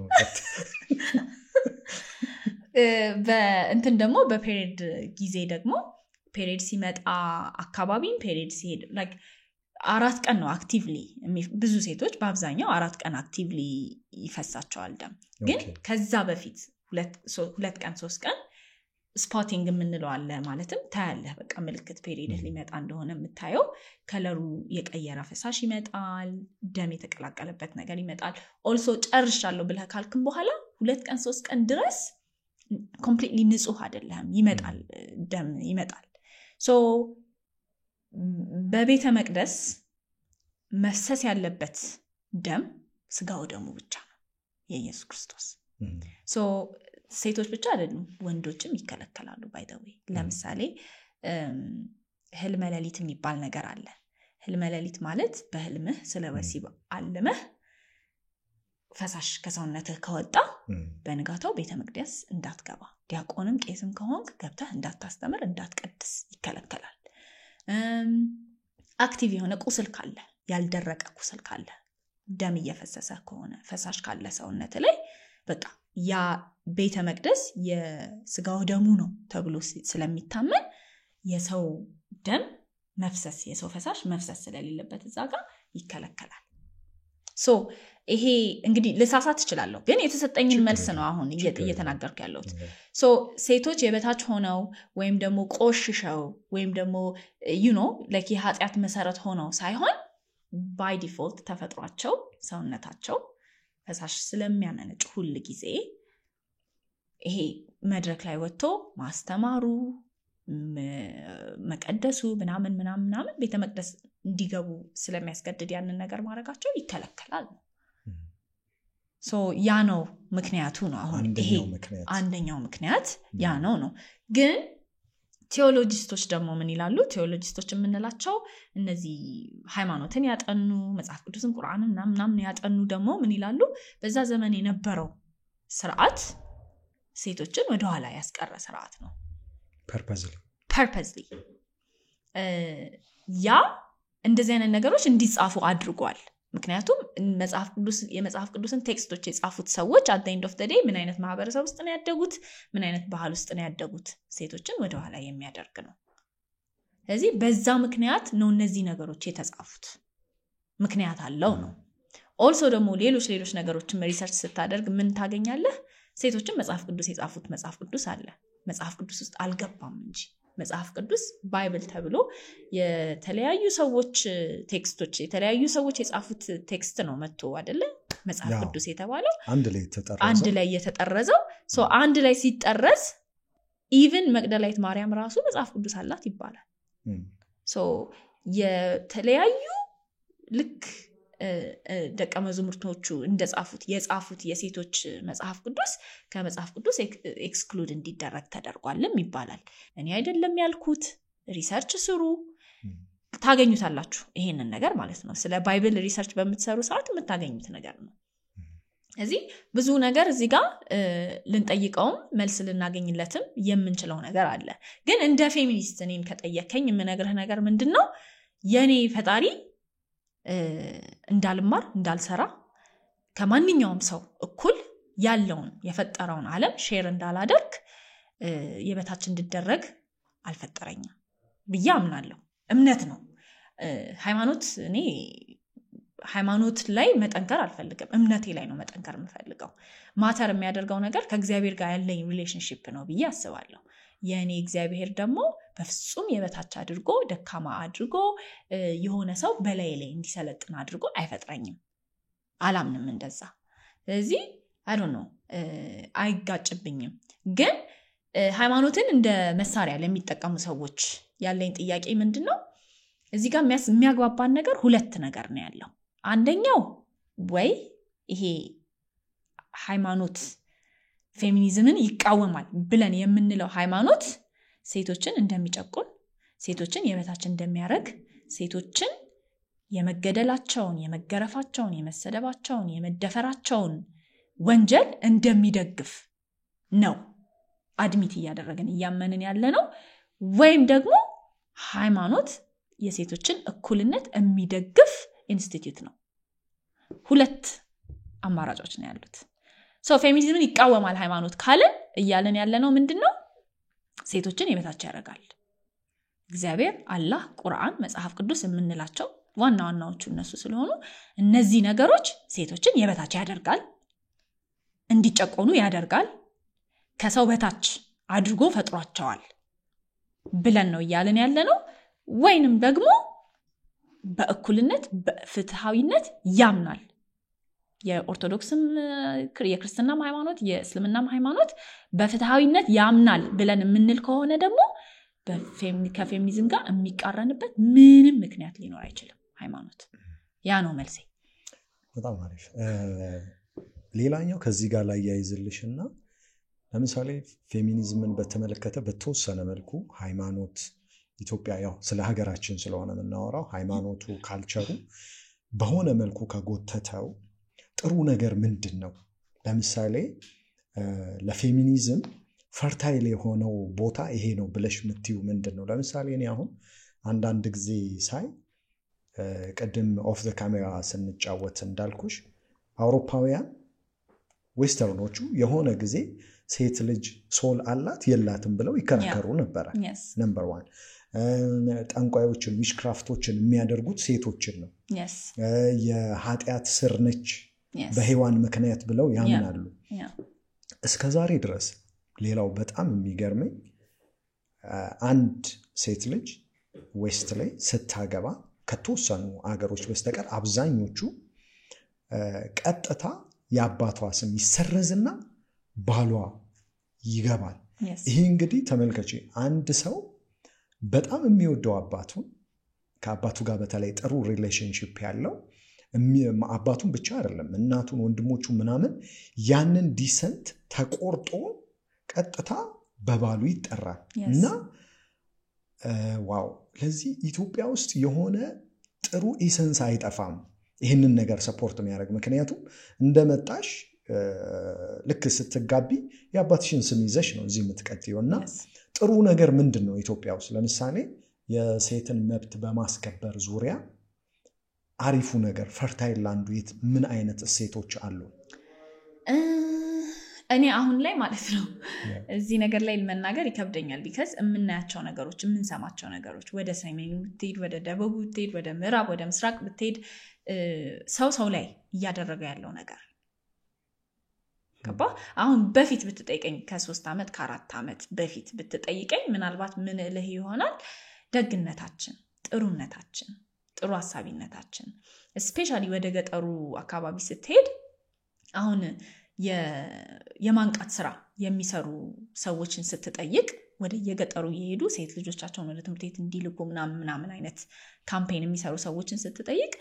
በእንትን ደግሞ በፔሪድ ጊዜ ደግሞ ፔሪድ ሲመጣ አካባቢም ፔሪድ ሲሄድ like 4 ቀን ነው አክቲቭሊ ብዙ ሴቶች በአብዛኛው 4 ቀን አክቲቭሊ ይፈሳቸዋል ደም። ግን ከዛ በፊት 2 ቀን 3 ቀን ስፖቲንግ የምንለው አለ። ማለትም ታያለህ በቃ ምልክት ፔሪድ ሊመጣ እንደሆነ የምታየው ከለሩ የቀየረ ፈሳሽ ይመጣል፣ ደም የተቀላቀለበት ነገር ይመጣል። ኦልሶ ጨርሻለሁ ብለህ ካልክም በኋላ 2 ቀን 3 ቀን ድረስ ኮምፕሊትሊ ንጹህ አይደለም፣ ይመጣል፣ ደም ይመጣል። ሶ በቤተ መቅደስ መፍሰስ ያለበት ደም ስጋው ደሙ ብቻ ነው የኢየሱስ ክርስቶስ። ሶ ሴቶች ብቻ አይደሉም ወንዶችም ይከለከላሉ። ባይ ዘ ዌይ ለምሳሌ ህልመ ሌሊት የሚባል ነገር አለ። ህልመ ሌሊት ማለት በህልምህ ስለ ወሲብ አልመህ ፈሳሽ ከሰውነትህ ከወጣ በንጋታው ቤተ መቅደስ እንዳትገባ፣ ዲያቆንም ቄስም ከሆንክ ገብተህ እንዳታስተምር እንዳትቀድስ ይከለከላል። አክቲቭ የሆነ ቁስል ካለ፣ ያልደረቀ ቁስል ካለ፣ ደም እየፈሰሰ ከሆነ፣ ፈሳሽ ካለ ሰውነት ላይ በቃ ያ ቤተ መቅደስ የስጋው ደሙ ነው ተብሎ ስለሚታመን የሰው ደም መፍሰስ፣ የሰው ፈሳሽ መፍሰስ ስለሌለበት እዛ ጋር ይከለከላል። ሶ ይሄ እንግዲህ ልሳሳት እችላለሁ፣ ግን የተሰጠኝን መልስ ነው አሁን እየተናገርኩ ያለሁት። ሶ ሴቶች የበታች ሆነው ወይም ደግሞ ቆሽሸው ወይም ደግሞ like የኃጢአት መሰረት ሆነው ሳይሆን ባይ ዲፎልት ተፈጥሯቸው ሰውነታቸው ፈሳሽ ስለሚያመነጭ ሁሉ ጊዜ ይሄ መድረክ ላይ ወጥቶ ማስተማሩ መቀደሱ ምናምን ቤተ መቅደስ እንዲገቡ ስለሚያስገድድ ያንን ነገር ማድረጋቸው ይከለከላል። ሶ ያ ነው ምክንያቱ ነው። አሁን ይሄ አንደኛው ምክንያት ያ ነው። ግን ቴዎሎጂስቶች ደግሞ ምን ይላሉ? ቴዎሎጂስቶች የምንላቸው እነዚህ ሃይማኖትን ያጠኑ መጽሐፍ ቅዱስን ቁርአንን ምናምን ያጠኑ ደግሞ ምን ይላሉ? በዛ ዘመን የነበረው ስርዓት ሴቶችን ወደ ኋላ ያስቀረ ስርዓት ነው። ፐርፐዝሊ ያ እንደዚህ አይነት ነገሮች እንዲጻፉ አድርጓል። ምክንያቱም የመጽሐፍ ቅዱስን ቴክስቶች የጻፉት ሰዎች at the end of the day ምን አይነት ማህበረሰብ ውስጥ ነው ያደጉት፣ ምን አይነት ባህል ውስጥ ነው ያደጉት፣ ሴቶችን ወደ ኋላ የሚያደርግ ነው። ስለዚህ በዛ ምክንያት ነው እነዚህ ነገሮች የተጻፉት ምክንያት አለው ነው ኦልሶ ደግሞ ሌሎች ነገሮችን ሪሰርች ስታደርግ ምን ታገኛለህ ሴቶችን መጽሐፍ ቅዱስ የጻፉት መጽሐፍ ቅዱስ አለ መጽሐፍ ቅዱስ ውስጥ አልገባም እንጂ መጽሐፍ ቅዱስ ባይብል ተብሎ የተለያዩ ሰዎች ቴክስቶች የተለያዩ ሰዎች የጻፉት ቴክስት ነው መጥቶ አይደለ መጽሐፍ ቅዱስ የተባለው አንድ ላይ የተጠረዘው ሶ አንድ ላይ ሲጠረዝ ኢቭን መቅደላዊት ማርያም ራሱ መጽሐፍ ቅዱስ አላት ይባላል ሶ የተለያዩ ልክ ደቀ መዛሙርቶቹ እንደጻፉት የጻፉት የሴቶች መጽሐፍ ቅዱስ ከመጽሐፍ ቅዱስ ኤክስክሉድ እንዲደረግ ተደርጓልም ይባላል እኔ አይደለም ያልኩት ሪሰርች ስሩ ታገኙታላችሁ ይሄንን ነገር ማለት ነው ስለ ባይብል ሪሰርች በመትሰሩ ሰዓት የምታገኙት ነገር ነው እዚህ ብዙ ነገር እዚህ ጋር ልንጠይቀውም መልስ ልናገኝለትም የምንችለው ነገር አለ ግን እንደ ፌሚኒስት እኔን ከጠየከኝ የምነግርህ ነገር ምንድነው የኔ ፈጣሪ እንዳልማር እንዳልሰራ ከማንኛውም ሰው እኩል ያለውን የፈጠረውን ዓለም ሼር እንዳላደርግ የበታች እንድደረግ አልፈጠረኝም ብዬ አምናለሁ እምነት ነው ሃይማኖት እኔ ሃይማኖት ላይ መጠንከር አልፈልግም እምነቴ ላይ ነው መጠንከር የምፈልገው ማተር የሚያደርገው ነገር ከእግዚአብሔር ጋር ያለኝ ሪሌሽንሺፕ ነው ብዬ አስባለሁ የኔ እግዚአብሔር ደግሞ በፍጹም የበታች አድርጎ ደካማ አድርጎ የሆነ ሰው በላይ ላይ እንዲሰለጥን አድርጎ አይፈጥረኝም አላምንም እንደዛ ስለዚህ I don't know አይጋጭብኝም ግን ሃይማኖትን እንደ መሳሪያ ለሚጠቀሙ ሰዎች ያለኝ ጥያቄ ምንድነው እዚህ ጋር የሚያግባባን ነገር ሁለት ነገር ነው ያለው አንደኛው ወይ ይሄ ሃይማኖት ፌሚኒዝምን ይቃወማል ብለን የምንለው ሃይማኖት ሴቶችን እንደሚጨቁን ሴቶችን የበታች እንደሚያረግ ሴቶችን የመገደላቸውን የመገረፋቸውን የመሰደባቸውን የመደፈራቸውን ወንጀል እንደሚደግፍ ነው አድሚት ያደረገን ያመንን ያለ ነው ወይም ደግሞ ሃይማኖት የሴቶችን እኩልነት የሚደግፍ ኢንስቲትዩት ነው ሁለት አማራጮች ነው ያሉት ሶ ፌሚኒዝምን ይቃወማል ሃይማኖት ካለን እያለን ያለ ነው ምንድነው ሴቶችን የበታች ያረጋል እግዚአብሔር አላህ ቁርአን መጽሐፍ ቅዱስ የምንላቸው ዋናዎቹ እነሱ ስለሆኑ እነዚህ ነገሮች ሴቶችን የበታች ያደርጋል እንዲጨቆኑ ያደርጋል ከሰው በታች አድርጎ ፈጥሯቸዋል ብለን ነው እያለን ያለ ነው ወይንም ደግሞ በእኩልነት በፍትሃዊነት ያምናል የኦርቶዶክስም የክርስትናም ሃይማኖት የእስልምናም ሃይማኖት በፍትሃዊነት ያምናል ብለን የምንል ከሆነ ደግሞ ከፌሚኒዝም ጋር የሚቃረንበት ምንም ምክንያት ሊኖር አይችልም ሃይማኖት ያ ነው መልሴ
በጣም አሪፍ ሌላኛው ከዚህ ጋር ላይ ያይዝልሽና ለምሳሌ ፌሚኒዝምን በተመለከተ በተወሰነ መልኩ ሃይማኖት ኢትዮጵያ ያው ስለ ሀገራችን ስለሆነ የምናወራው ሃይማኖቱ ካልቸሩ በሆነ መልኩ ከጎተተው ጥሩ ነገር ምንድነው ለምሳሌ ለፌሚኒዝም ፈርታይል የሆነው ቦታ ይሄ ነው ብለሽ ምትዩ ምንድነው ለምሳሌ እኔ አሁን አንዳንድ ጊዜ ሳይ ቀደም ኦፍ ዘ ካሜራ ስንጫወት እንዳልኩሽ አውሮፓውያን ዌስተርኖቹ የሆነ ጊዜ ሴት ልጅ ሶል አላት የላትም ብለው ይከራከሩ ነበር ነምበር 1 ጠንቋዮችን ዊችክራፍቶችን የሚያደርጉት ሴቶችን ነው የኃጢያት ስር ነች በሔዋን ምክንያት ብለው ያምናሉ እስከዛሬ ድረስ ሌላው በጣም የሚገርመኝ አንድ ሴት ልጅ ዌስት ላይ ስታገባ ከተወሰኑ አገሮች በስተቀር አብዛኞቹ ቀጥታ የአባቷ ስም ይሰረዝና ባሏ ይገባል ይሄ እንግዲህ ተመልከቺ አንድ ሰው በጣም የሚወደው አባቱን ከአባቱ ጋር በተለይ ጥሩ ሪሌሽንሺፕ ያለው አባቱን ብቻ አይደለም እናቱን ወንድሞቹ ምናምን ያንን ዲሰንት ተቆርጦ ቀጥታ በባሉ ይጠራል እና ዋው ለዚህ ኢትዮጵያ ውስጥ የሆነ ጥሩ ኢሰንስ አይጠፋም ይሄንን ነገር ሰፖርት የሚያደርግ ምክንያቱም እንደመጣሽ ልክ ስትጋቢ የአባትሽን ስም ይዘሽ ነው እዚህ የምትቀጥዩና ጥሩ ነገር ምንድነው ኢትዮጵያ ውስጥ ለምሳሌ የሴትን መብት በማስከበር ዙሪያ አሪፉ ነገር ፈርታይል ላንዱ ምን አይነት እሴቶች አሉ
እኔ አሁን ላይ ማለት ነው እዚህ ነገር ላይ መናገር ይከብደኛል because የምናያቸው ነገሮች የምንሰማቸው ነገሮች ወደ ሰሜኑ ብትሄድ ወደ ደቡብ ብትሄድ ወደ ምዕራብ ወደ ምስራቅ ብትሄድ ሰው ላይ እያደረገ ያለው ነገር ገባ አሁን በፊት ብትጠይቀኝ ከ3 አመት ከ4 አመት በፊት ብትጠይቀኝ ምናልባት ምን እልህ ይሆናል ደግነታችን ጥሩነታችን ጥሩ ሐሳቢነታችን especially ወደ ገጠሩ አካባቢ ስትሄድ አሁን የማንቃት ስራ የሚሰሩ ሰዎችን ስትጠይቅ ወደ የገጠሩ ይሄዱ ሴት ልጆቻቸውን ወደ ትምህርት ቤት እንዲልኩ ምናምን አይነት ካምፔን የሚሰሩ ሰዎችን ስትጠይቅ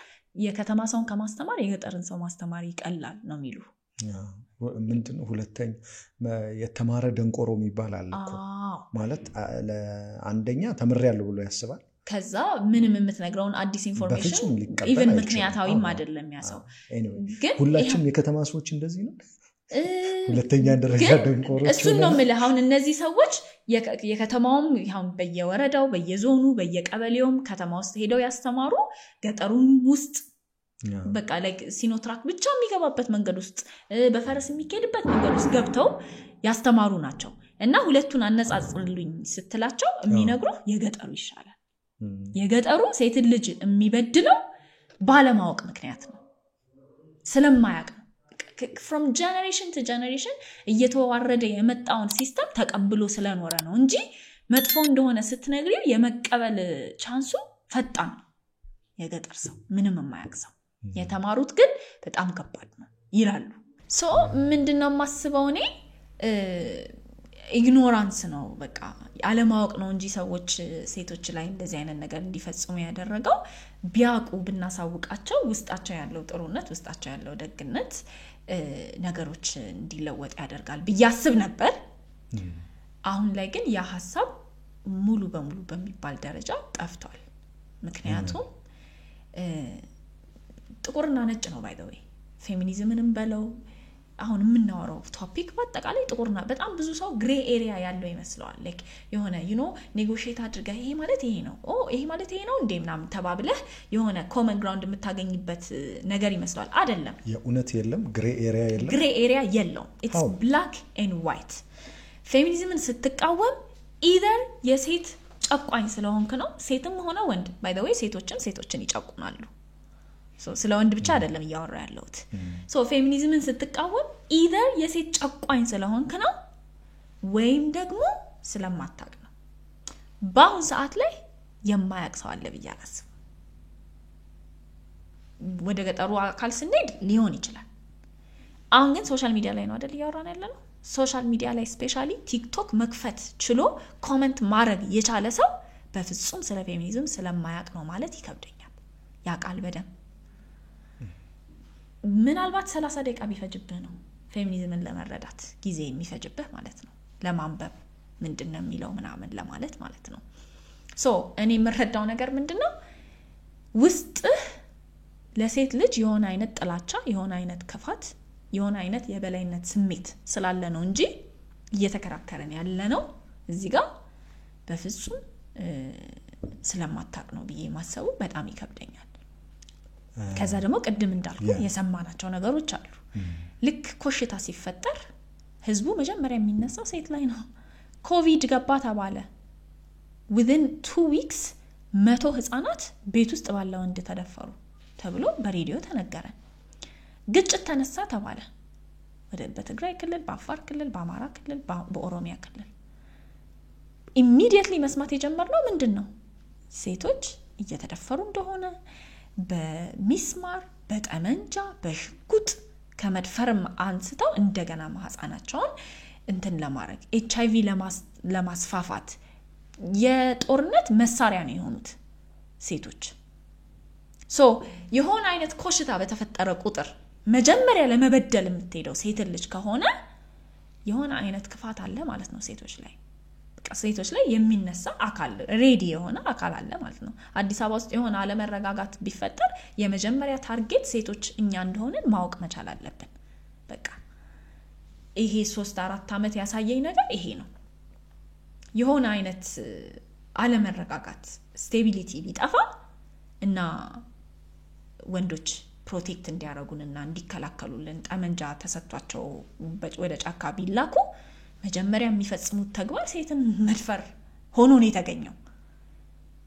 የከተማ ሰውን ከማስተማር የገጠርን ሰው ማስተማር ይቀላል ነው የሚሉ
ምንድነው ሁለተኛ የተማረ ደንቆሮ የሚባል እኮ ማለት ለአንደኛ ተምሬያለሁ ብሎ ያስባል
ከዛ ምንም የምትነግረውን አዲስ ኢንፎርሜሽን ኢቭን ምክንያታዊም አይደለም ያሰው
ግን ሁላችንም የከተማ ሰዎች እንደዚህ ነው ሁለተኛ ደረጃ ደንቆሮች
እሱን ነው ማለት አሁን እነዚህ ሰዎች የከተማውም አሁን በየወረዳው በየዞኑ በየቀበሌውም ከተማ ውስጥ ሄደው ያስተማሩ ገጠሩን ውስጥ በቃ ላይክ ሲኖትራክ ብቻ የሚገባበት መንገድ ውስጥ በፈረስ የሚሄድበት መንገድ ውስጥ ገብተው ያስተማሩ ናቸው እና ሁለቱን አነጻጽሩልኝ ስትላቸው የሚነግሩ የገጠሩ ይሻላል የገጠሩ ሴት ልጅ የሚበድለው ባለማወቅ ምክንያት ነው ስለማያውቅ from generation to generation እየተዋረደ የመጣውን ሲስተም ተቀብሎ ስለኖረ ነው እንጂ መጥፎ እንደሆነ ስትነግሪው የመቀበል ቻንሱ ፈጣን የገጠር ሰው ምንም የማያውቅ ሰው የተማሩት ግን በጣም ከባድ ነው ይላሉ ሶ ምንድነው ማስበው እኔ ኢግኖራንስ ነው በቃ አለማወቅ ነው እንጂ ሰዎች ሴቶች ላይ እንደዚህ አይነት ነገር እንዲፈጽሙ ያደረገው ቢያቁ ብናሳውቃቸው ውስጣቸው ያለው ጥሩነት ውስጣቸው ያለው ደግነት ነገሮች እንዲለወጥ ያደርጋል በያስብ ነበር አሁን ላይ ግን ያ ሐሳብ ሙሉ በሙሉ በሚባል ደረጃ ጠፍቷል ምክንያቱም ጥቁርና ነጭ ነው ባይ ዘ ዌይ ፌሚኒዝምንም በለው አሁን የምናወራው ቶፒክ በአጠቃላይ ጥቁርና በጣም ብዙ ሰው ግሬ ኤሪያ ያለው ይመስላል ላይክ የሆነ ኔጎሺዬት አድርጋ ይሄ ማለት ይሄ ነው ይሄ ማለት ይሄ ነው እንደምናም ተባብለህ የሆነ ኮመን ግራውንድ የምታገኝበት ነገር ይመስላል አይደለም
የኡነት የለም ግሬ
ኤሪያ የለው it's black and white ፌሚኒዝምን ስትቃወም either የሴት ጨቋኝ ስለሆንክ ነው ሴትም ሆነ ወንድ by the way ሴቶችን ይጨቁናሉ ስለ ወንድ ብቻ አይደለም ያወራ ያለውት ሶ ፌሚኒዝምን ስትቃወም either የሴት ጨቋኝ ስለሆንክ ነው ወይም ደግሞ ስለማታውቅ ነው በአሁን ሰዓት ላይ የማያውቅ ሰው አለ ብያለስ ወደ ገጠሩ አካል ስንሄድ ሊሆን ይችላል አሁን ግን ሶሻል ሚዲያ ላይ ነው አይደል ያወራን ያለነው ሶሻል ሚዲያ ላይ ስፔሻሊ ቲክቶክ መክፈት ችሎ ኮሜንት ማድረግ የቻለ ሰው በፍጹም ስለ ፌሚኒዝም ስለማያውቅ ነው ማለት ይከብደኛል ያቃል በደም ምናልባት 30 ደቂቃ ቢፈጅብህ ነው ፌሚኒዝምን ለመረዳት ጊዜ የሚፈጅብህ ማለት ነው ለማንበብ ምንድነው የሚለው ምናምን ለማለት ማለት ነው ሶ እኔ የምረዳው ነገር ምንድነው ውስጥህ ለሴት ልጅ የሆነ አይነት ጥላቻ የሆነ አይነት ክፋት የሆነ አይነት የበላይነት ስሜት ስላለ ነው እንጂ እየተከራከረን ያለ ነው እዚህ ጋር በፍጹም ስለማታውቅ ነው ብዬ ማሰቡ በጣም ይከብደኛል ከዛ ደግሞ ቅድም እንዳልኩ የሰማናቸው ነገሮች አሉ ልክ ኮሽታ ሲፈጠር ህዝቡ መጀመሪያ የሚነሳው ሴት ላይ ነው ኮቪድ ገባ ተባለ within 2 weeks 100 ህፃናት ቤት ውስጥ ባለው ወንድ ተደፈሩ ተብሎ በሬዲዮ ተነገረ ግጭት ተነሳ ተባለ በትግራይ ክልል በአፋር ክልል በአማራ ክልል በኦሮሚያ ክልል immediately መስማት የጀመርነው ምንድነው ሴቶች እየተደፈሩ እንደሆነ በሚስማር በጠመንጃ በሽጉጥ ከመድፈርም አንስተው እንደገና ማህፃናቸውን እንትን ለማድረግ HIV ለማስፋፋት የጦርነት መሳሪያ ነው የሆኑት ሴቶች ሶ የሆነ አይነት ኮሽታ በተፈጠረ ቁጥር መጀመሪያ ለመበደል የምትሄደው ሴት ልጅ ከሆነ የሆነ አይነት ክፋት አለ ማለት ነው ሴቶች ላይ የሚነሳ አካል ሬዲ የሆነ አካል አለ ማለት ነው አዲስ አበባ ውስጥ የሆነ አለመረጋጋት ቢፈጠር የመጀመሪያ ታርጌት ሴቶች እኛ እንደሆነ ማወቅ መቻል አለብን በቃ ይሄ 3-4 አመት ያሳየኝ ነገር ይሄ ነው የሆነ አይነት አለመረጋጋት ስቴቢሊቲ ቢጠፋ እና ወንዶች ፕሮቴክት እንዲያረጉንና እንዲከላከሉልን ጠመንጃ ተሰጥቷቸው ወደ ጫካ ቢላኩ መጀመሪያ የሚፈጽሙት ተግባር ሴትን መድፈር ሆኖ ነው የተገኘው።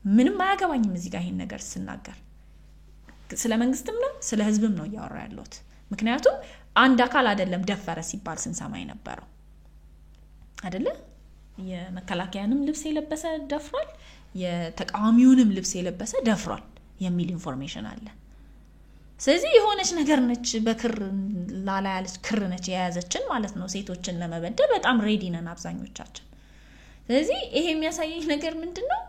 ምንም አያገባኝም እዚህ ጋር ይሄን ነገር ስናገር ስለ መንግስትም ነው ስለ ህዝብም ነው ያወራ ያለሁት። ምክንያቱም አንድ አካል አይደለም ደፈረ ሲባል ስንሰማ የነበረው አይደለ? የመከላከያንም ልብስ የለበሰ ደፍሯል፣ የተቃዋሚውንም ልብስ የለበሰ ደፍሯል የሚል ኢንፎርሜሽን አለ። ስለዚህ የሆነች ነገር ነች በክር ላላ ያለች ክር ነች የያዘችን ማለት ነው ሴቶችን ለመበደል በጣም ሬዲ ነን አብዛኞቻችን። ስለዚህ ይሄ የሚያሳየኝ ነገር ምንድነው?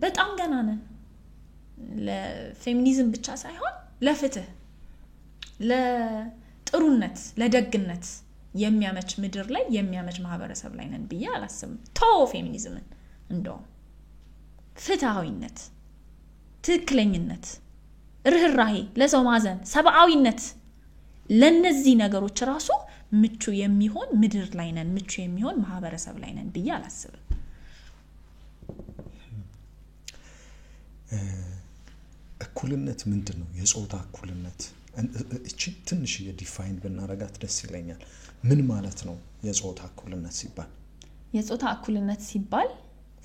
በጣም ገና ነን ለፌሚኒዝም ብቻ ሳይሆን ለፍትህ፣ ለጥሩነት፣ ለደግነት የሚያመች ምድር ላይ የሚያመች ማህበረሰብ ላይ ነን ብዬ አላስብም። ፌሚኒዝምን እንደው ፍትሃዊነት፣ ትክክለኝነት፣ ርህራሄ፣ ለሰው ማዘን፣ ሰብአዊነት ለነዚህ ነገሮች ራሱ ምቹ የሚሆን ምድር ላይ ነን፣ ምቹ የሚሆን ማህበረሰብ ላይ ነን ብዬ አላስብም።
እኩልነት ምንድነው? የጾታ እኩልነት እቺ ትንሽ የዲፋይን ብናረጋት ደስ ይለኛል። ምን ማለት ነው የጾታ እኩልነት ሲባል?
የጾታ እኩልነት ሲባል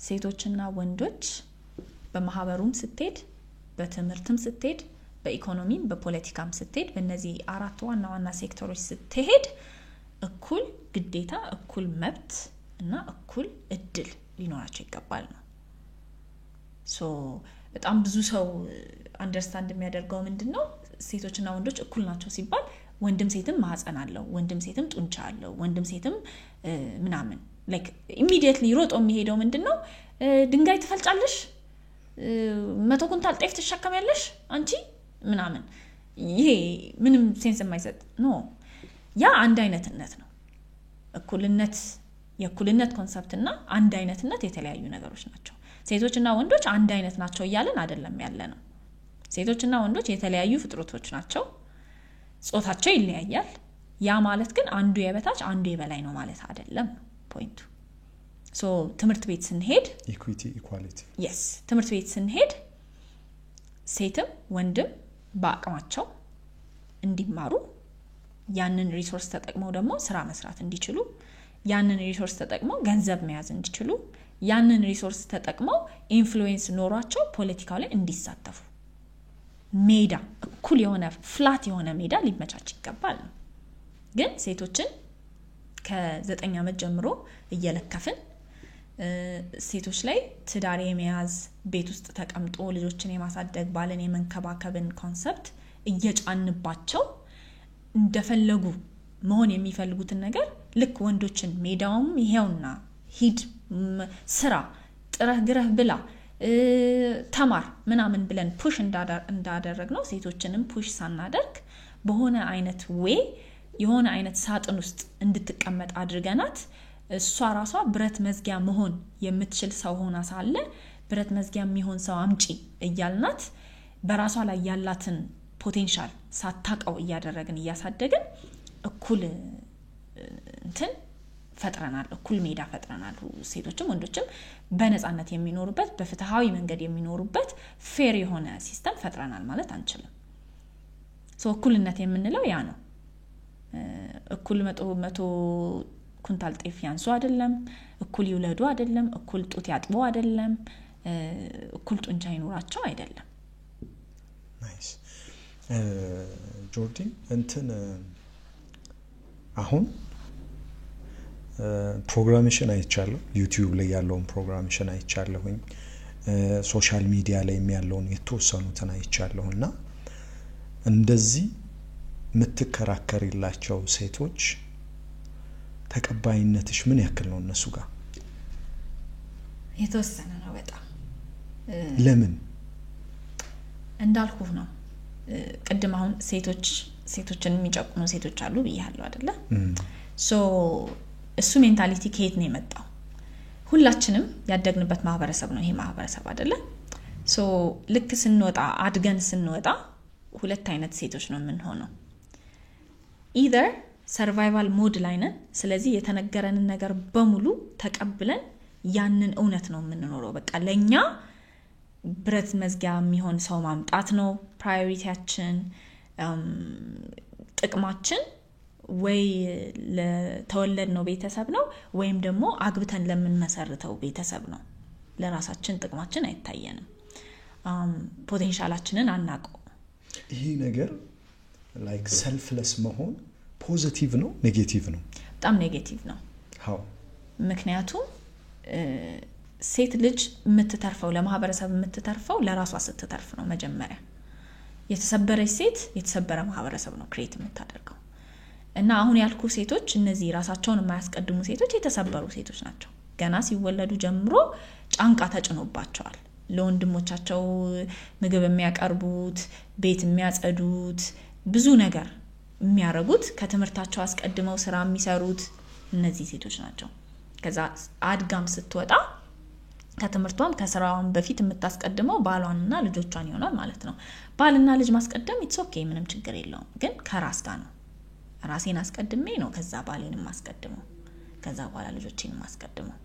ሴቶችና ወንዶች በማህበሩም ስትሄድ፣ በትምህርትም ስትሄድ፣ በኢኮኖሚም በፖለቲካም ስትሄድ፣ በእነዚህ አራት ዋና ዋና ሴክተሮች ስትሄድ እኩል ግዴታ፣ እኩል መብት እና እኩል እድል ሊኖራቸው ይገባል ነው። በጣም ብዙ ሰው አንደርስታንድ የሚያደርገው ምንድነው ሴቶችና ወንዶች እኩል ናቸው ሲባል ወንድም ሴትም ማህፀን አለው፣ ወንድም ሴትም ጡንቻ አለው፣ ወንድም ሴትም ምናምን ላይክ ኢሚዲየትሊ ሮጦ የሚሄደው ምንድነው ድንጋይ ትፈልጫለሽ፣ 100 ኩንታል ጤፍ ትሸከሚያለሽ አንቺ ምናምን። ይሄ ምንም ሴንስ የማይሰጥ ነው። ያ አንድ አይነትነት ነው። እኩልነት የእኩልነት ኮንሰፕት እና አንድ አይነትነት የተለያዩ ነገሮች ናቸው። ሴቶችና ወንዶች አንድ አይነት ናቸው እያለን አይደለም ያለነው። ሴቶችና ወንዶች የተለያዩ ፍጥረቶች ናቸው። ጾታቸው ይለያያል። ያ ማለት ግን አንዱ የበታች አንዱ የበላይ ነው ማለት አይደለም ፖይንቱ። ትምህርት ቤት ስንሄድ
ኢኩዊቲ ኢኳሊቲ
ትምህርት ቤት ስንሄድ ሴትም ወንድም በአቅማቸው እንዲማሩ ያንን ሪሶርስ ተጠቅመው ደግሞ ስራ መስራት እንዲችሉ ያንን ሪሶርስ ተጠቅመው ገንዘብ መያዝ እንዲችሉ ያንን ሪሶርስ ተጠቅመው ኢንፍሉዌንስ ኖሯቸው ፖለቲካው ላይ እንዲሳተፉ ሜዳ እኩል የሆነ ፍላት የሆነ ሜዳ ሊመቻች ይገባል ነው። ግን ሴቶችን ከ9 ዓመት ጀምሮ እየለከፍን ሴቶች ላይ ትዳር የመያዝ ቤት ውስጥ ተቀምጦ ልጆችን የማሳደግ ባልን የመንከባከብን ኮንሰፕት እየጫንባቸው እንደፈለጉ መሆን የሚፈልጉትን ነገር ልክ ወንዶችን ሜዳውም ይሄውና ሂድ ስራ ጥረህ ግረህ ብላ ተማር ምናምን ብለን ፑሽ እንዳደረግነው ሴቶችንም ፑሽ ሳናደርግ በሆነ አይነት ዌይ የሆነ አይነት ሳጥን ውስጥ እንድትቀመጥ አድርገናት እሷ ራሷ ብረት መዝጊያ መሆን የምትችል ሰው ሆና ሳለ ብረት መዝጊያ የሚሆን ሰው አምጪ እያልናት በራሷ ላይ ያላትን ፖቴንሻል ሳታቀው እያደረግን እያሳደግን እኩል እንትን ፈጥረናል፣ እኩል ሜዳ ፈጥረናል። ሴቶችም ወንዶችም በነፃነት የሚኖሩበት በፍትሃዊ መንገድ የሚኖሩበት ፌር የሆነ ሲስተም ፈጥረናል ማለት አንችልም። እኩልነት የምንለው ያ ነው። እኩል 100 ኩንታል ጤፍ ያንሱ አይደለም፣ እኩል ይውለዱ አይደለም፣ እኩል ጡት ያጥቡ አይደለም፣ እኩል ጡንቻ ይኖራቸው አይደለም።
ናይስ ጆርዲ እንትን አሁን ፕሮግራሜሽን አይቻለሁ፣ ዩቲዩብ ላይ ያለውን ፕሮግራሜሽን አይቻለሁኝ፣ ሶሻል ሚዲያ ላይ ያለውን የተወሰኑትን አይቻለሁና እንደዚህ ምትከራከሪላቸው ሴቶች ተቀባይነትሽ ምን ያክል ነው እነሱ ጋር?
የተወሰነ ነው በጣም።
ለምን
እንዳልኩ ነው ቅድም አሁን ሴቶችን የሚጨቁኑ ሴቶች አሉ ብያለሁ አይደለ? እሱ ሜንታሊቲ ከየት ነው የመጣው? ሁላችንም ያደግንበት ማህበረሰብ ነው ይሄ ማህበረሰብ አይደለ? ልክ ስንወጣ አድገን ስንወጣ ሁለት አይነት ሴቶች ነው የምንሆነው። either survival mode ላይ ነን፣ ስለዚህ የተነገረንን ነገር በሙሉ ተቀብለን ያንን እውነት ነው የምንኖረው። በቃ ለኛ ብረት መዝጊያ የሚሆን ሰው ማምጣት ነው ፕራዮሪቲያችን ጥቅማችን ወይ ለተወለድነው ቤተሰብ ነው ወይም ደግሞ አግብተን ለምንመሰርተው ቤተሰብ ነው ለራሳችን ጥቅማችን አይታየንም ፖቴንሻላችንን አናቀው
ይሄ ነገር like selfless መሆን ፖዚቲቭ ነው ኔጌቲቭ ነው
በጣም ኔጌቲቭ ነው
how
ምክንያቱም ሴት ልጅ የምትተርፈው ለማህበረሰብ የምትተርፈው ለራሷ ስትተርፍ ነው መጀመሪያ የተሰበረች ሴት የተሰበረ ማህበረሰብ ነው ክሬት የምታደርገው እና አሁን ያልኩ ሴቶች እነዚህ ራሳቸውን የማያስቀድሙ ሴቶች የተሰበሩ ሴቶች ናቸው ገና ሲወለዱ ጀምሮ ጫንቃ ተጭኖባቸዋል ለወንድሞቻቸው ምግብ የሚያቀርቡት ቤት የሚያጸዱት ብዙ ነገር የሚያረጉት ከትምርታቸው አስቀድመው ስራ የሚሰሩት እነዚህ ሴቶች ናቸው ከዛ አድጋም ስትወጣ ከትምርቷም ከስራዋም በፊት የምታስቀድመው ባሏንና ልጆቿን ይሆናል ማለት ነው ባልና ልጅ ማስቀደም ኢትስ ኦኬ ምንም ችግር የለውም ግን ከራስ ጋር ነው ራሴን አስቀድሜ ነው ከዛ ባሌንም ማስቀድመው ከዛ በኋላ ልጆቼንም ማስቀድመው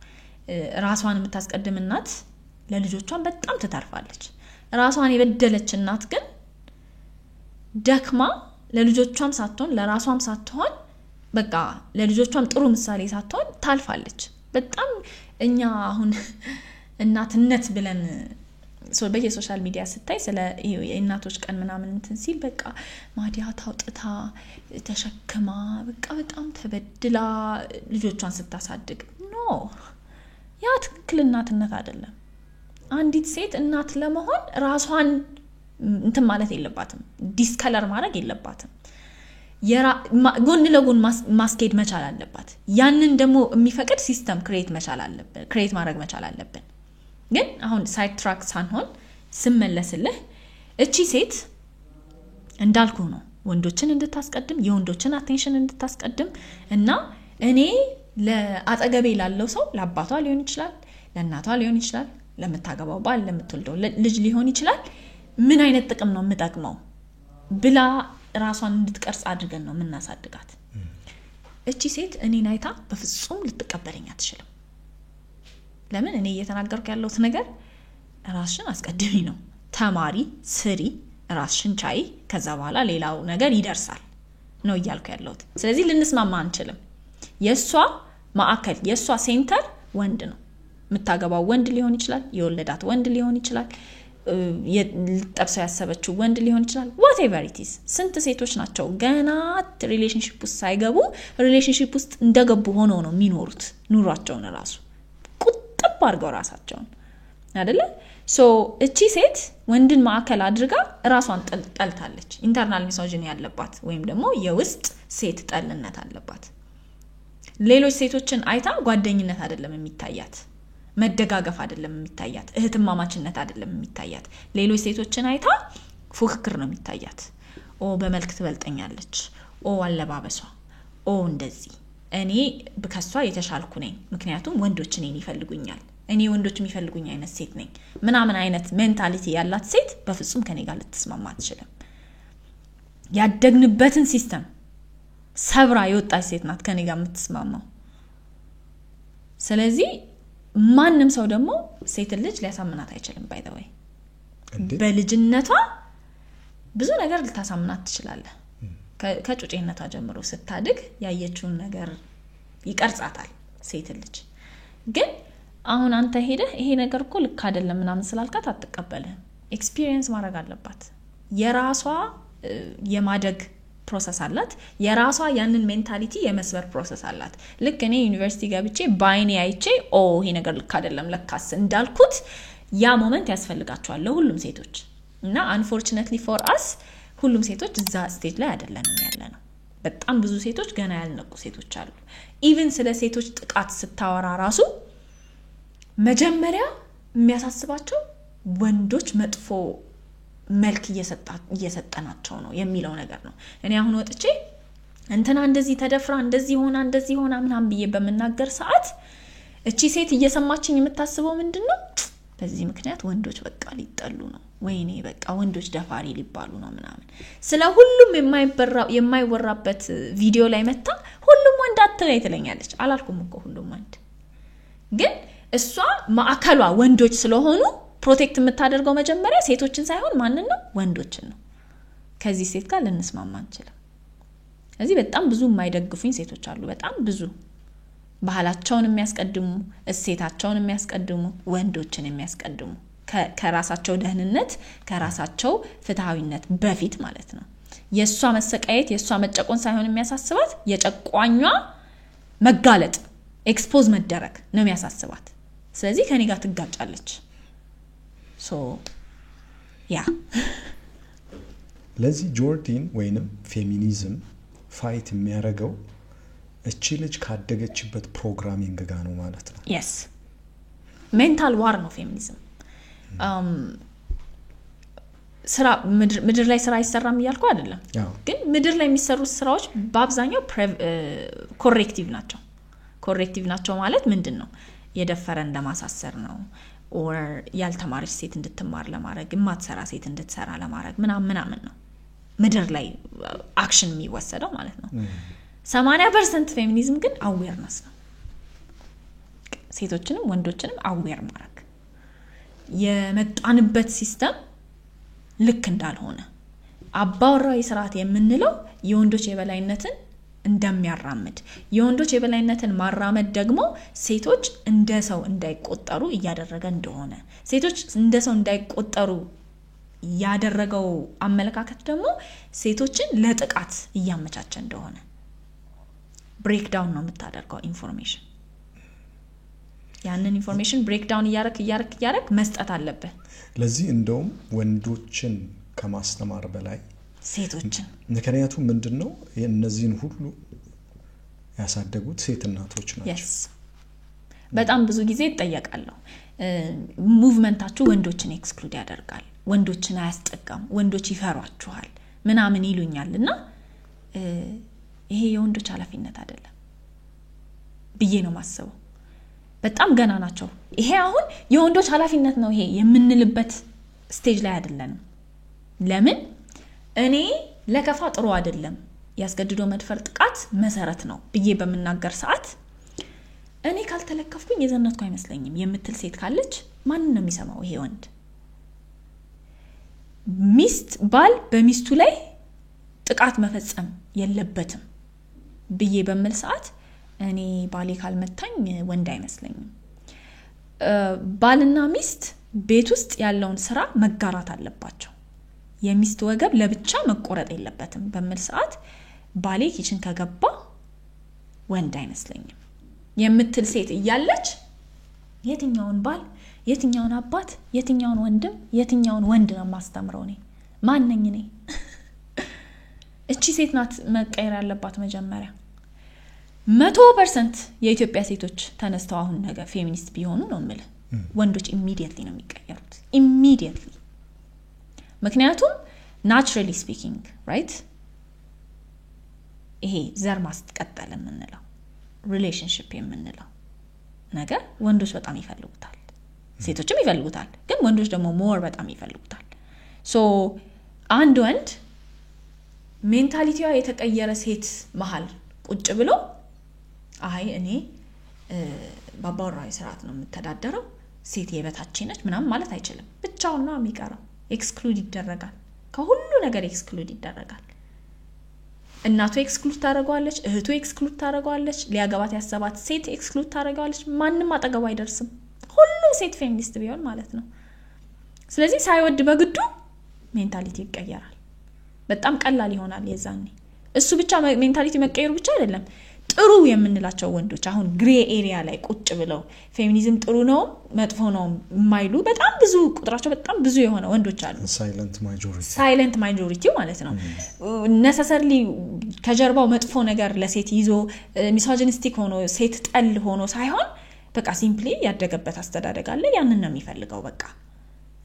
ራሷን የምታስቀድም እናት ለልጆቿን በጣም ትተርፋለች ራሷን የበደለች እናት ግን ደክማ ለልጆቿም ሳትሆን ለራሷም ሳትሆን በቃ ለልጆቿም ጥሩ ምሳሌ ሳትሆን ታልፋለች በጣም እኛ አሁን እናትነት ብለን በየሶሻል ሚዲያ ስታይ ስለ የእናቶች ቀን ምናምን እንትን ሲል በቃ ማዲያት አውጥታ ተሸክማ በቃ በጣም ተበድላ ልጆቿን ስታሳድግ ኖ ያ ትክክል እናትነት አይደለም አንዲት ሴት እናት ለመሆን ራሷን እንትን ማለት የለባትም ዲስከለር ማድረግ የለባትም ጎን ለጎን ማስኬድ መቻል አለባት ያንን ደግሞ የሚፈቅድ ሲስተም ክሬት ማድረግ መቻል አለብን ግን አሁን ሳይድ ትራክ ሳንሆን ስመለስልህ እቺ ሴት እንዳልኩ ነው ወንዶችን እንድታስቀድም የወንዶችን አቴንሽን እንድታስቀድም እና እኔ ለአጠገቤ ላለው ሰው ለአባቷ ሊሆን ይችላል ለእናቷ ሊሆን ይችላል ለምታገባው ባል ለምትወልደው ልጅ ሊሆን ይችላል ምን አይነት ጥቅም ነው የምጠቅመው ብላ ራሷን እንድትቀርጽ አድርገን ነው የምናሳድጋት እቺ ሴት እኔን አይታ በፍጹም ልትቀበለኝ አትችልም ለምን እኔ እየተናገርኩ ያለሁት ነገር ራስሽን አስቀድሚ ነው ተማሪ ስሪ ራስሽን ቻይ ከዛ በኋላ ሌላው ነገር ይደርሳል ነው እያልኩ ያለሁት ስለዚህ ልንስማማ አንችልም የሷ ማዕከል የሷ ሴንተር ወንድ ነው የምታገባው ወንድ ሊሆን ይችላል የወለዳት ወንድ ሊሆን ይችላል የጠብሰው ያሰበችው ወንድ ሊሆን ይችላል whatever it is ስንት ሴቶች ናቸው ገና ሪሌሽንሺፕ ውስጥ ሳይገቡ ሪሌሽንሺፕ ውስጥ እንደገቡ ሆነው ነው የሚኖሩት ኑሯቸውን ራሱ ቁጥብ አድርገው ራሳቸውን አይደለ ሶ እቺ ሴት ወንድን ማዕከል አድርጋ ራሷን ጠልታለች ኢንተርናል ሚሶጂኒ ያለባት ወይም ደግሞ የውስጥ ሴት ጠልነት አለባት ሌሎች ሴቶችን አይታ ጓደኝነት አይደለም የሚታያት መደጋገፍ አይደለም የሚታያት እህትማማችነት አይደለም የሚታያት ሌሎች ሴቶችን አይታ ፉክክር ነው የሚታያት በመልክ ትበልጠኛለች አለባበሷ እንደዚህ እኔ በከሷ የተሻልኩ ነኝ ምክንያቱም ወንዶች እኔን ይፈልጉኛል እኔ ወንዶች የሚፈልጉኝ አይነት ሴት ነኝ ምናምን አይነት ሜንታሊቲ ያላት ሴት በፍጹም ከኔ ጋር ልትስማማ አትችልም ያደግንበትን ሲስተም ሰብራ የወጣች ሴት ናት ከኔ ጋር የምትስማማው ስለዚህ ማንንም ሰው ደግሞ ሴት ልጅ ሊያሳምናት አይችልም ባይ ዘ ወይ በልጅነቷ ብዙ ነገር ልታሳምናት ትችላለህ ከጩጬነቷ ጀምሮ ስታድግ ያየችውን ነገር ይቀርጻታል ሴት ልጅ ግን አሁን አንተ ሄደህ ይሄ ነገር እኮ ልክ አይደለም ምናምን ስላልካት አትቀበልህም ኤክስፒሪየንስ ማድረግ አለባት የራሷ የማደግ ፕሮሰስ አላት የራሷ ያንን ሜንታሊቲ የመስበር ፕሮሰስ አላት ልክ እኔ ዩኒቨርሲቲ ገብቼ ባይኔ አይቼ ይሄ ነገር ልክ አይደለም ለካስ እንዳልኩት ያ ሞመንት ያስፈልጋቸዋል ለሁሉም ሴቶች እና unfortunately for us ሁሉም ሴቶች እዛ ስቴጅ ላይ አይደለንም ያለነው በጣም ብዙ ሴቶች ገና ያልነቁ ሴቶች አሉ ኢቭን ስለ ሴቶች ጥቃት ስታወራ ራሱ መጀመሪያ የሚያሳስባቸው ወንዶች መጥፎ መልክ እየሰጠናቸው ነው የሚለው ነገር ነው እኔ አሁን ወጥቼ እንትና እንደዚህ ተደፍራ እንደዚህ ሆና ምናምን ብዬ በመናገር ሰዓት እቺ ሴት እየሰማችኝ የምታስበው ምንድነው በዚህ ምክንያት ወንዶች በቃ ሊጠሉ ነው ወይኔ በቃ ወንዶች ደፋሪ ሊባሉ ነው ምናምን ስለ ሁሉም የማይወራበት ቪዲዮ ላይ መጣ ሁሉም ወንድ አትለይ ትለኛለች አላልኩም እኮ ሁሉም ወንድ ግን እሷ ማዕከሏ ወንዶች ስለሆኑ ፕሮቴክት የምታደርገው መጀመሪያ ሴቶችን ሳይሆን ማንን ነው? ወንዶችን ነው። ከዚህ ሴት ጋር ልንስማማ አንችልም። ስለዚህ በጣም ብዙ የማይደግፉኝ ሴቶች አሉ። በጣም ብዙ ባህላቸውን የሚያስቀድሙ እሴታቸውን የሚያስቀድሙ ወንዶችን የሚያስቀድሙ ከራሳቸው ደህንነት ከራሳቸው ፍትሃዊነት በፊት ማለት ነው። የሷ መሰቃየት የሷ መጨቆን ሳይሆን የሚያሳስባት የጨቋኟ መጋለጥ ኤክስፖዝ መደረግ ነው የሚያሳስባት። ስለዚህ ከኔ ጋር ትጋጫለች። ያ
ለዚህ ጆርዲን ወይንም ፌሚኒዝም ፋይት የሚያደርገው እቺ ልጅ ካደገችበት ፕሮግራሚንግ ጋር ነው ማለት ነው።
yes ሜንታል ዋር ነው ፌሚኒዝም። ስራ ምድር ላይ ስራ ይሰራም ይያልኩ አይደለም፣ ግን ምድር ላይ የሚሰሩ ስራዎች በአብዛኛው ኮሬክቲቭ ናቸው ማለት ምንድነው? የደፈረን ለማሳሰር ነው or ያልተማረች ሴት እንድትማር ለማድረግ የማትሰራ ሴት እንድትሰራ ለማድረግ ምናምን ነው ምድር ላይ አክሽን የሚወሰደው ማለት ነው። 80% ፌሚኒዝም ግን አዌርነስ ነው። ሴቶችንም ወንዶችንም አዌር ማድረግ የመጣንበት ሲስተም ልክ እንዳልሆነ አባወራዊ ስርዓት የምንለው የወንዶች የበላይነትን እንደሚያራምድ የወንዶች የበላይነትን ማራመድ ደግሞ ሴቶች እንደ ሰው እንዳይቆጠሩ እያደረገ እንደሆነ ሴቶች እንደ ሰው እንዳይቆጠሩ ያደረገው አመለካከት ደግሞ ሴቶችን ለጥቃት እያመቻቸ እንደሆነ ብሬክዳውን ነው የምታደርገው ኢንፎርሜሽን። ያንን ኢንፎርሜሽን ብሬክዳውን እያረክ መስጠት አለበት።
ለዚህ እንደውም ወንዶችን ከማስተማር በላይ
ሴቶችን
ምክንያቱም ምንድነው እነዚህን ሁሉ ያሳደጉት ሴት እናቶች ናቸው።
yes በጣም ብዙ ጊዜ ይጠየቃለሁ ሙቭመንታችሁ ወንዶችን ኤክስክሉድ ያደርጋል፣ ወንዶችን አያስጠጋም፣ ወንዶች ይፈሯችኋል ምናምን ይሉኛልና ይሄ የወንዶች ኃላፊነት አይደለም ብዬ ነው ማሰበው። በጣም ገና ናቸው። ይሄ አሁን የወንዶች ኃላፊነት ነው ይሄ የምንልበት ስቴጅ ላይ አይደለንም። ለምን እኔ ለከፋ ጥሩ አይደለም ያስገድዶ መድፈር ጥቃት መሰረት ነው ብዬ በመናገር ሰዓት እኔ ካልተለከፍኩኝ የዘነትኩ አይመስለኝም የምትል ሴት ካለች ማን ነው የሚሰማው? ይሄ ወንድ ሚስት ባል በሚስቱ ላይ ጥቃት መፈጸም የለበትም ብዬ በመል ሰዓት እኔ ባሌ ካልመታኝ ወንድ አይመስለኝም። ባልና ሚስት ቤት ውስጥ ያለውን ስራ መጋራት አለባቸው። የሚስት ወገብ ለብቻ መቆረጥ የለበትም በመል ሰዓት ባሌ ኪችን ከገባ ወንድ አይመስለኝም የምትል ሴት እያለች የትኛውን ባል የትኛውን አባት የትኛውን ወንድም የትኛውን ወንድ ነው ማስተምረው? እኔ ማን ነኝ? እኔ እቺ ሴት ናት መቀየር ያለባት መጀመሪያ። 100% የኢትዮጵያ ሴቶች ተነስተው አሁን ነገ ፌሚኒስት ቢሆኑ ነው ማለት ወንዶች ኢሚዲየትሊ ነው የሚቀየሩት ኢሚዲየትሊ። ምክንያቱም ናቹራሊ ስፒኪንግ ራይት ይሄ ዘር ማስቀጠል የምንለው ሪሌሽንሺፕ የምንለው ነገር ወንዶች በጣም ይፈልጉታል፣ ሴቶችም ይፈልጉታል፣ ግን ወንዶች ደግሞ ሞር በጣም ይፈልጉታል። ሶ አንድ ወንድ ሜንታሊቲዋ የተቀየረ ሴት መሃል ቁጭ ብሎ አይ እኔ ባባራዊ ስርዓት ነው የምተዳደረው ሴት የበታች ነች ምናምን ማለት አይችልም። ብቻውን ነው የሚቀረው። ኤክስክሉድ ይደረጋል፣ ከሁሉ ነገር ኤክስክሉድ ይደረጋል። እናቱ ኤክስክሉድ ታደርገዋለች፣ እህቱ ኤክስክሉድ ታደርገዋለች፣ ሊያገባት ያሰባት ሴት ኤክስክሉድ ታደርገዋለች። ማንንም አጠገቡ አይደርስም፣ ሁሉም ሴት ፌሚኒስት ቢሆን ማለት ነው። ስለዚህ ሳይወድ በግዱ ሜንታሊቲ ይቀየራል። በጣም ቀላል ይሆናል የዛኔ። እሱ ብቻ ሜንታሊቲ መቀየሩ ብቻ አይደለም፣ ጥሩ የምንላቸው ወንዶች አሁን ግሬ ኤሪያ ላይ ቁጭ ብለው ፌሚኒዝም ጥሩ ነው መጥፎ ነው የማይሉ በጣም ብዙ ቁጥራቸው በጣም ብዙ የሆነ ወንዶች አሉ። ሳይለንት ማጆሪቲ ማለት ነው። ነሰሰርሊ ከጀርባው መጥፎ ነገር ለሴት ይዞ ሚሶጂኒስቲክ ሆኖ ሴት ጠል ሆኖ ሳይሆን በቃ ሲምፕሊ ያደገበት አስተዳደግ አለ፣ ያንን ነው የሚፈልገው በቃ።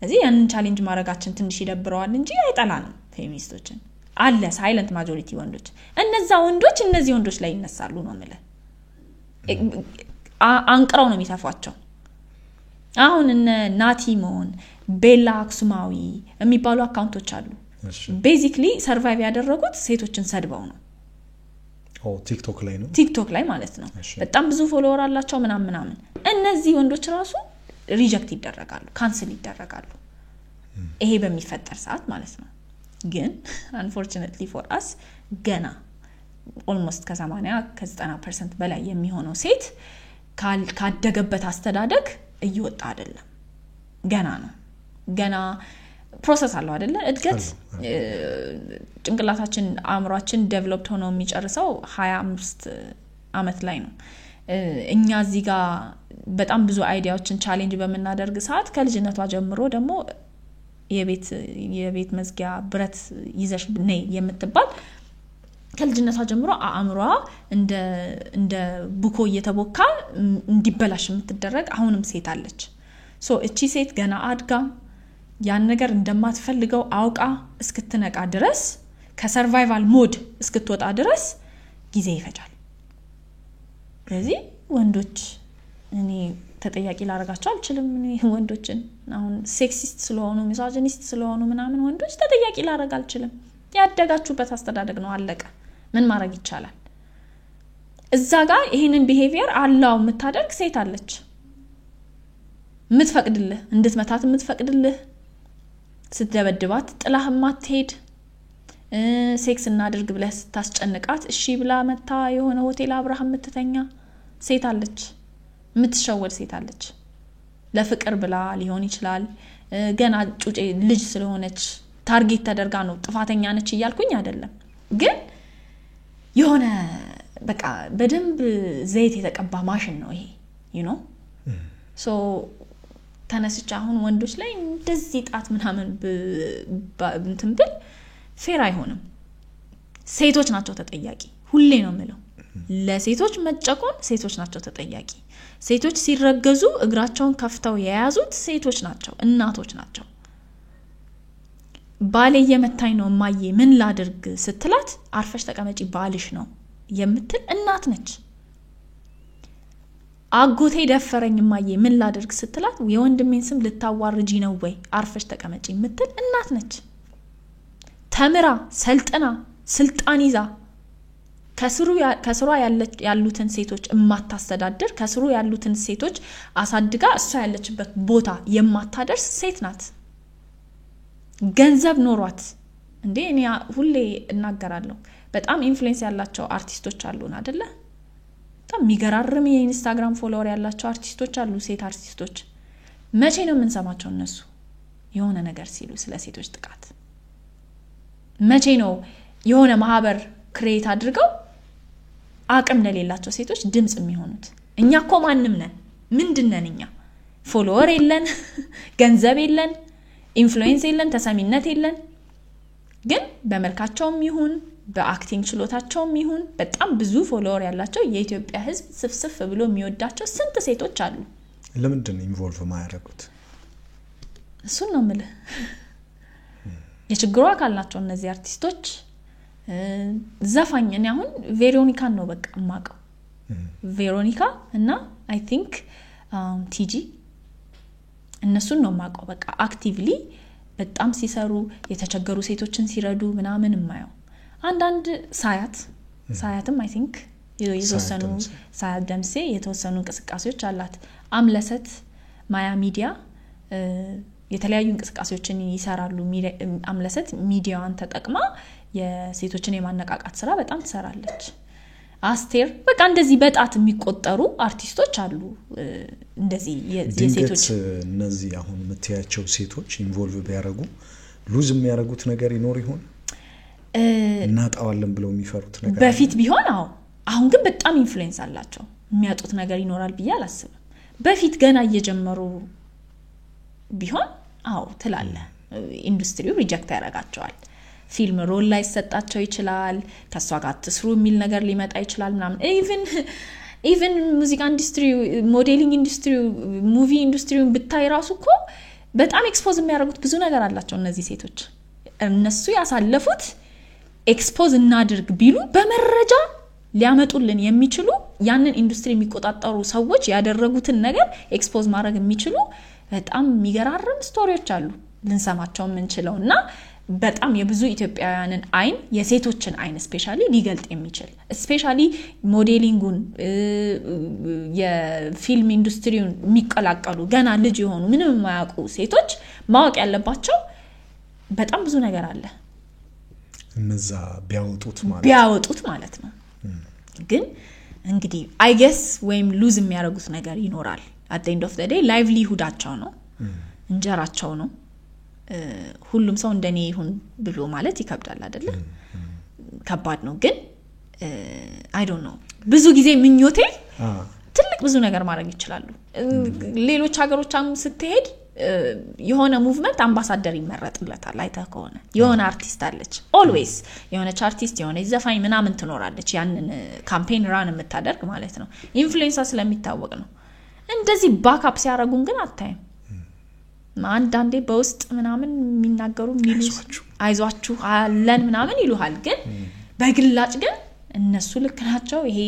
ስለዚህ ያንን ቻሌንጅ ማድረጋችን ትንሽ ይደብረዋል እንጂ አይጠላንም ፌሚኒስቶችን። አለ ሳይለንት ማጆሪቲ ወንዶች። እነዛ ወንዶች እነዚህ ወንዶች ላይ ይነሳሉ ነው ማለት አንቅራው ነው የሚተፏቸው። አሁን እነ ናቲሞን ቤላ አክሱማዊ የሚባሉ አካውንቶች አሉ። ቤዚክሊ ሰርቫይቭ ያደረጉት ሴቶችን ሰድበው ነው።
ቲክቶክ ላይ ነው፣
ቲክቶክ ላይ ማለት ነው። በጣም ብዙ ፎሎወር አላቸው ምናምን። እነዚህ ወንዶች ራሱ ሪጀክት ይደረጋሉ ካንሰል ይደረጋሉ ይሄ በሚፈጠር ሰዓት ማለት ነው ግን unfortunately for us ገና almost ከ80 ከ90% በላይ የሚሆነው ሴት ካደገበት አስተዳደግ እየወጣ አይደለም ገና ነው ገና ፕሮሰስ አለው አይደለ እድገት ጭንቅላታችን አእምሮአችን ዴቨሎፕድ ሆኖ የሚጨርሰው 25 አመት ላይ ነው እኛ እዚህ ጋር በጣም ብዙ አይዲያዎችን ቻሌንጅ በመናደርግ ሰዓት ከልጅነቷ ጀምሮ ደግሞ የቤት መዝጊያ ብረት ይዘሽ ነይ የምትባል ከልጅነቷ ጀምሮ አእምሮዋ እንደ ቡኮ እየተቦካ እንዲበላሽ የምትደረግ አሁንም ሴት አለች ሶ እቺ ሴት ገና አድጋ ያን ነገር እንደማትፈልገው አውቃ እስክትነቃ ድረስ ከሰርቫይቫል ሞድ እስክትወጣ ድረስ ጊዜ ይፈጃል ስለዚህ ወንዶች እኔ ተጠያቂ ላረጋቸው አልችልም ወንዶችን አሁን ሴክሲስት ስለሆኑ ሚሶጂኒስት ስለሆኑ ምናምን ወንዶች ተጠያቂ ላረጋ አልችልም ያደጋችሁበት አስተዳደግ ነው አለቀ ምን ማድረግ ይቻላል እዛ ጋር ይሄንን ቢሄቪየር አላው የምታደርግ ሴት አለች ምትፈቅድልህ እንድትመታት ምትፈቅድልህ ስትደበድባት ጥላህ ማትሄድ ሴክስ እናድርግ ብለህ ታስጨንቃት እሺ ብላ መታ የሆነ ሆቴል አብራሃም ምትተኛ ሴት አለች ምትሸወድ ሴት አለች ለፍቅር ብላ ሊሆን ይችላል ገና ጩጬ ልጅ ስለሆነች ታርጌት ተደርጋ ነው ጥፋተኛ ነች ይያልኩኝ አይደለም ግን የሆነ በቃ በደንብ ዘይት የተቀባ ማሽን ነው ይሄ you know so ተነስቻ አሁን ወንዶች ላይ እንደዚህ ጣት ምናምን እንትን ብል ፌር አይሆንም ሴቶች ናቸው ተጠያቂ ሁሌ ነው የምለው ለሴቶች መጨቆን ሴቶች ናቸው ተጠያቂ ሴቶች ሲረገዙ እግራቸውን ከፍተው የያዙት ሴቶች ናቸው እናቶች ናቸው ባሌ የመታኝ ነው ማዬ ምን ላድርግ ስትላት አርፈሽ ተቀመጪ ባልሽ ነው የምትል እናት ነች አጎቴ ደፈረኝ ማዬ ምን ላድርግ ስትላት የወንድሜን ስም ልታዋርጂ ነው ወይ አርፈሽ ተቀመጪ የምትል እናት ነች ተምራ ሰልጥና ስልጣን ይዛ ከስሩ ያሉትን ሴቶች እማታስተዳድር ከስሩ ያሉትን ሴቶች አሳድጋ እሷ ያለችበት ቦታ የማታደርስ ሴት ናት ገንዘብ ኖሯት እንዴ እኔ ሁሌ እናገራለሁ በጣም ኢንፍሉዌንስ ያላቸው አርቲስቶች አሉን አይደለ በጣም የሚገራርም የኢንስታግራም ፎሎወር ያላቸው አርቲስቶች አሉ ሴት አርቲስቶች መቼ ነው የምንሰማቸው እነሱ የሆነ ነገር ሲሉ ስለ ሴቶች ጥቃት መቼ ነው የሆነ ማህበር ክሬት አድርገው አቅም ለሌላቸው ሴቶች ድምጽ የሚሆኑት እኛኮ ማንንም ነን ምንድነን እኛ ፎሎወር የለን ገንዘብ የለን ኢንፍሉዌንስ የለን ተሰሚነት የለን ግን በመልካቸውም ይሁን በአክቲንግ ችሎታቸውም ይሁን በጣም ብዙ ፎሎወር ያላቸው የኢትዮጵያ ህዝብ ስፍስፍ ብሎ የሚወዳቸው ስንት ሴቶች አሉ
ለምንድን ነው ኢንቮልቭ ማያደርጉት
እሱን ነው የምልህ የችግሩ አካል ናቸው እነዚህ አርቲስቶች ዘፋኝ እኔ አሁን ቬሮኒካን ነው በቃ ማቀው ቬሮኒካ እና አይ ቲንክ ቲጂ እነሱን ነው ማቀው በቃ አክቲቭሊ በጣም ሲሰሩ የተቸገሩ ሴቶችን ሲረዱ ምናምን ማየው አንዳንድ ሳያትም አይ ቲንክ የተወሰኑ ሳያት ደምሴ የተወሰኑ እንቅስቃሴዎች አላት አምለሰት ማያ ሚዲያ የተለያዩ እንቅስቃሴዎችን ይሰራሉ አምለሰት ሚዲያዋን ተጠቅማ የሴቶችን የማነቃቃት ስራ በጣም ትሰራለች አስቴር በቃ እንደዚህ በጣት የሚቆጠሩ አርቲስቶች አሉ እንደዚህ የሴቶች
እነዚህ አሁን የምትያቸው ሴቶች ኢንቮልቭ ቢያረጉ ሉዝ የሚያረጉት ነገር ይኖር ይሆን እናጣዋለን ብለው የሚፈሩት ነገር
በፊት ቢሆን አሁን ግን በጣም ኢንፍሉዌንስ አላቸው የሚያጡት ነገር ይኖራል ብዬ አላስብም በፊት ገና እየጀመሩ ቢሆን ትላለ ኢንዱስትሪው ሪጀክት ያረጋቸዋል ፊልም ሮል ላይ ሰጣቸው ይችላል ከሷ ጋር ተስሩ የሚል ነገር ሊመጣ ይችላል ምናምን ኢቭን ሙዚቃ ኢንዱስትሪው ሞዴሊንግ ኢንዱስትሪው ሙቪ ኢንዱስትሪውን ብታይ ራሱኮ በጣም ኤክስፖዝ የሚያደርጉት ብዙ ነገር አላቸው እነዚህ ሴቶች እነሱ ያሳለፉት ኤክስፖዝ እናድርግ ቢሉ በመረጃ ሊያመጡልን የሚችሉ ያንን ኢንዱስትሪ የሚቆጣጣሩ ሰዎች ያደረጉትን ነገር ኤክስፖዝ ማድረግ የሚችሉ በጣም የሚገራርም ስቶሪዎች አሉ ልንሰማቸው የምንችለውና በጣም የብዙ ኢትዮጵያውያንን አይን የሴቶችን አይን ስፔሻሊ ሊገልጥ የሚችል ስፔሻሊ ሞዴሊንጉን የፊልም ኢንዱስትሪውን የሚቀላቀሉ ገና ልጅ የሆኑ ምንም የማያውቁ ሴቶች ማወቅ ያለባቸው በጣም ብዙ ነገር አለ
እነዛ ቢያወጡት ማለት ነው
ግን እንግዲህ አይ ጌስ ወይም ሉዝ የሚያደርጉት ነገር ይኖራል at the end of the day livelihoodቸው ነው እንጀራቸው ነው ሁሉም ሰው እንደኔ ይሁን ብሎ ማለት ይከብዳል አይደለ ከባድ ነው ግን I don't know ብዙ ጊዜ ምኞቴ ትልቅ ብዙ ነገር ማድረግ ይችላሉ ሌሎች ሀገሮችም ስትሄድ የሆነ ሙቭመንት አምባሳደር ይመረጥለታል አይተህ ከሆነ የሆነ አርቲስት አለች always የሆነች አርቲስት የሆነ ዘፋኝ ምናምን ትኖራለች ያንን ካምፔን ራን የምታደርግ ማለት ነው ኢንፍሉዌንሰር ስለሚታወቅ ነው እንደዚህ ባክአፕ ሲያረጉን ግን አታይም አንዳንዴ በውስጥ ምናምን የሚናገሩ አይዟችሁ አለን ምናምን ይሉሃል ግን በግላጭ ግን እነሱ ልክ ናቸው ይሄ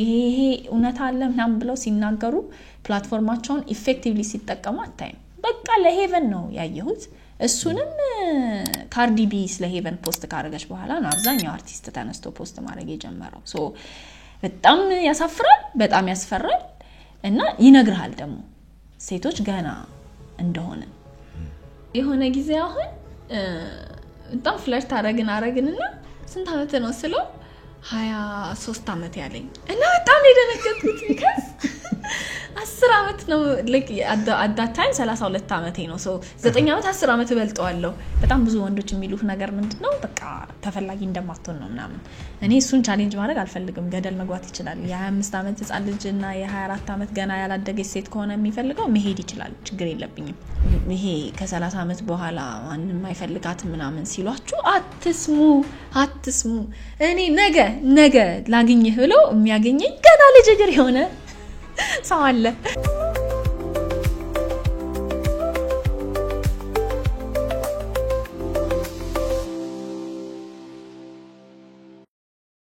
እውነት አለ ምናምን ብለው ሲናገሩ ፕላትፎርማቸውን ኢፌክቲቭሊ ሲጠቀሙ አታይም በቃ ለሄቨን ነው ያየሁት እሱንም ካርዲ ቢ ስለ ሄቨን ፖስት ካረገች በኋላ ነው አብዛኛው አርቲስት ተነስቶ ፖስት ማድረግ የጀመረው ሶ በጣም ያሳፍራል በጣም ያስፈራል እና ይነግርሃል ደግሞ ሴቶች ገና እንደሆነ የሆነ ጊዜ አሁን በጣም ፍለርት አረግንና ስንት አመት ነው ስለው 23 አመት ያለኝ እና በጣም የደነገጥኩት because 10 አመት ነው like at that time 32 አመቴ ነው so 9 አመት 10 አመት በልጠዋለሁ በጣም ብዙ ወንዶች የሚሉት ነገር ምንድነው በቃ ተፈላጊ እንደማትሆን ነው ምናምን እኔ እሱን ቻሌንጅ ማድረግ አልፈልግም ገደል መግባት ይችላል የ25 አመት ህፃን ልጅና የ24 አመት ገና ያላደገች ሴት ከሆነ የሚፈልገው መሄድ ይችላል ችግር የለብኝም ይሄ ከ30 አመት በኋላ ማንንም አይፈልጋት ምናምን ሲሏችሁ አትስሙ እኔ ነገ ላግኝህ ብለው የሚያገኘኝ ገና ልጅ እግር የሆነ ሰው አለ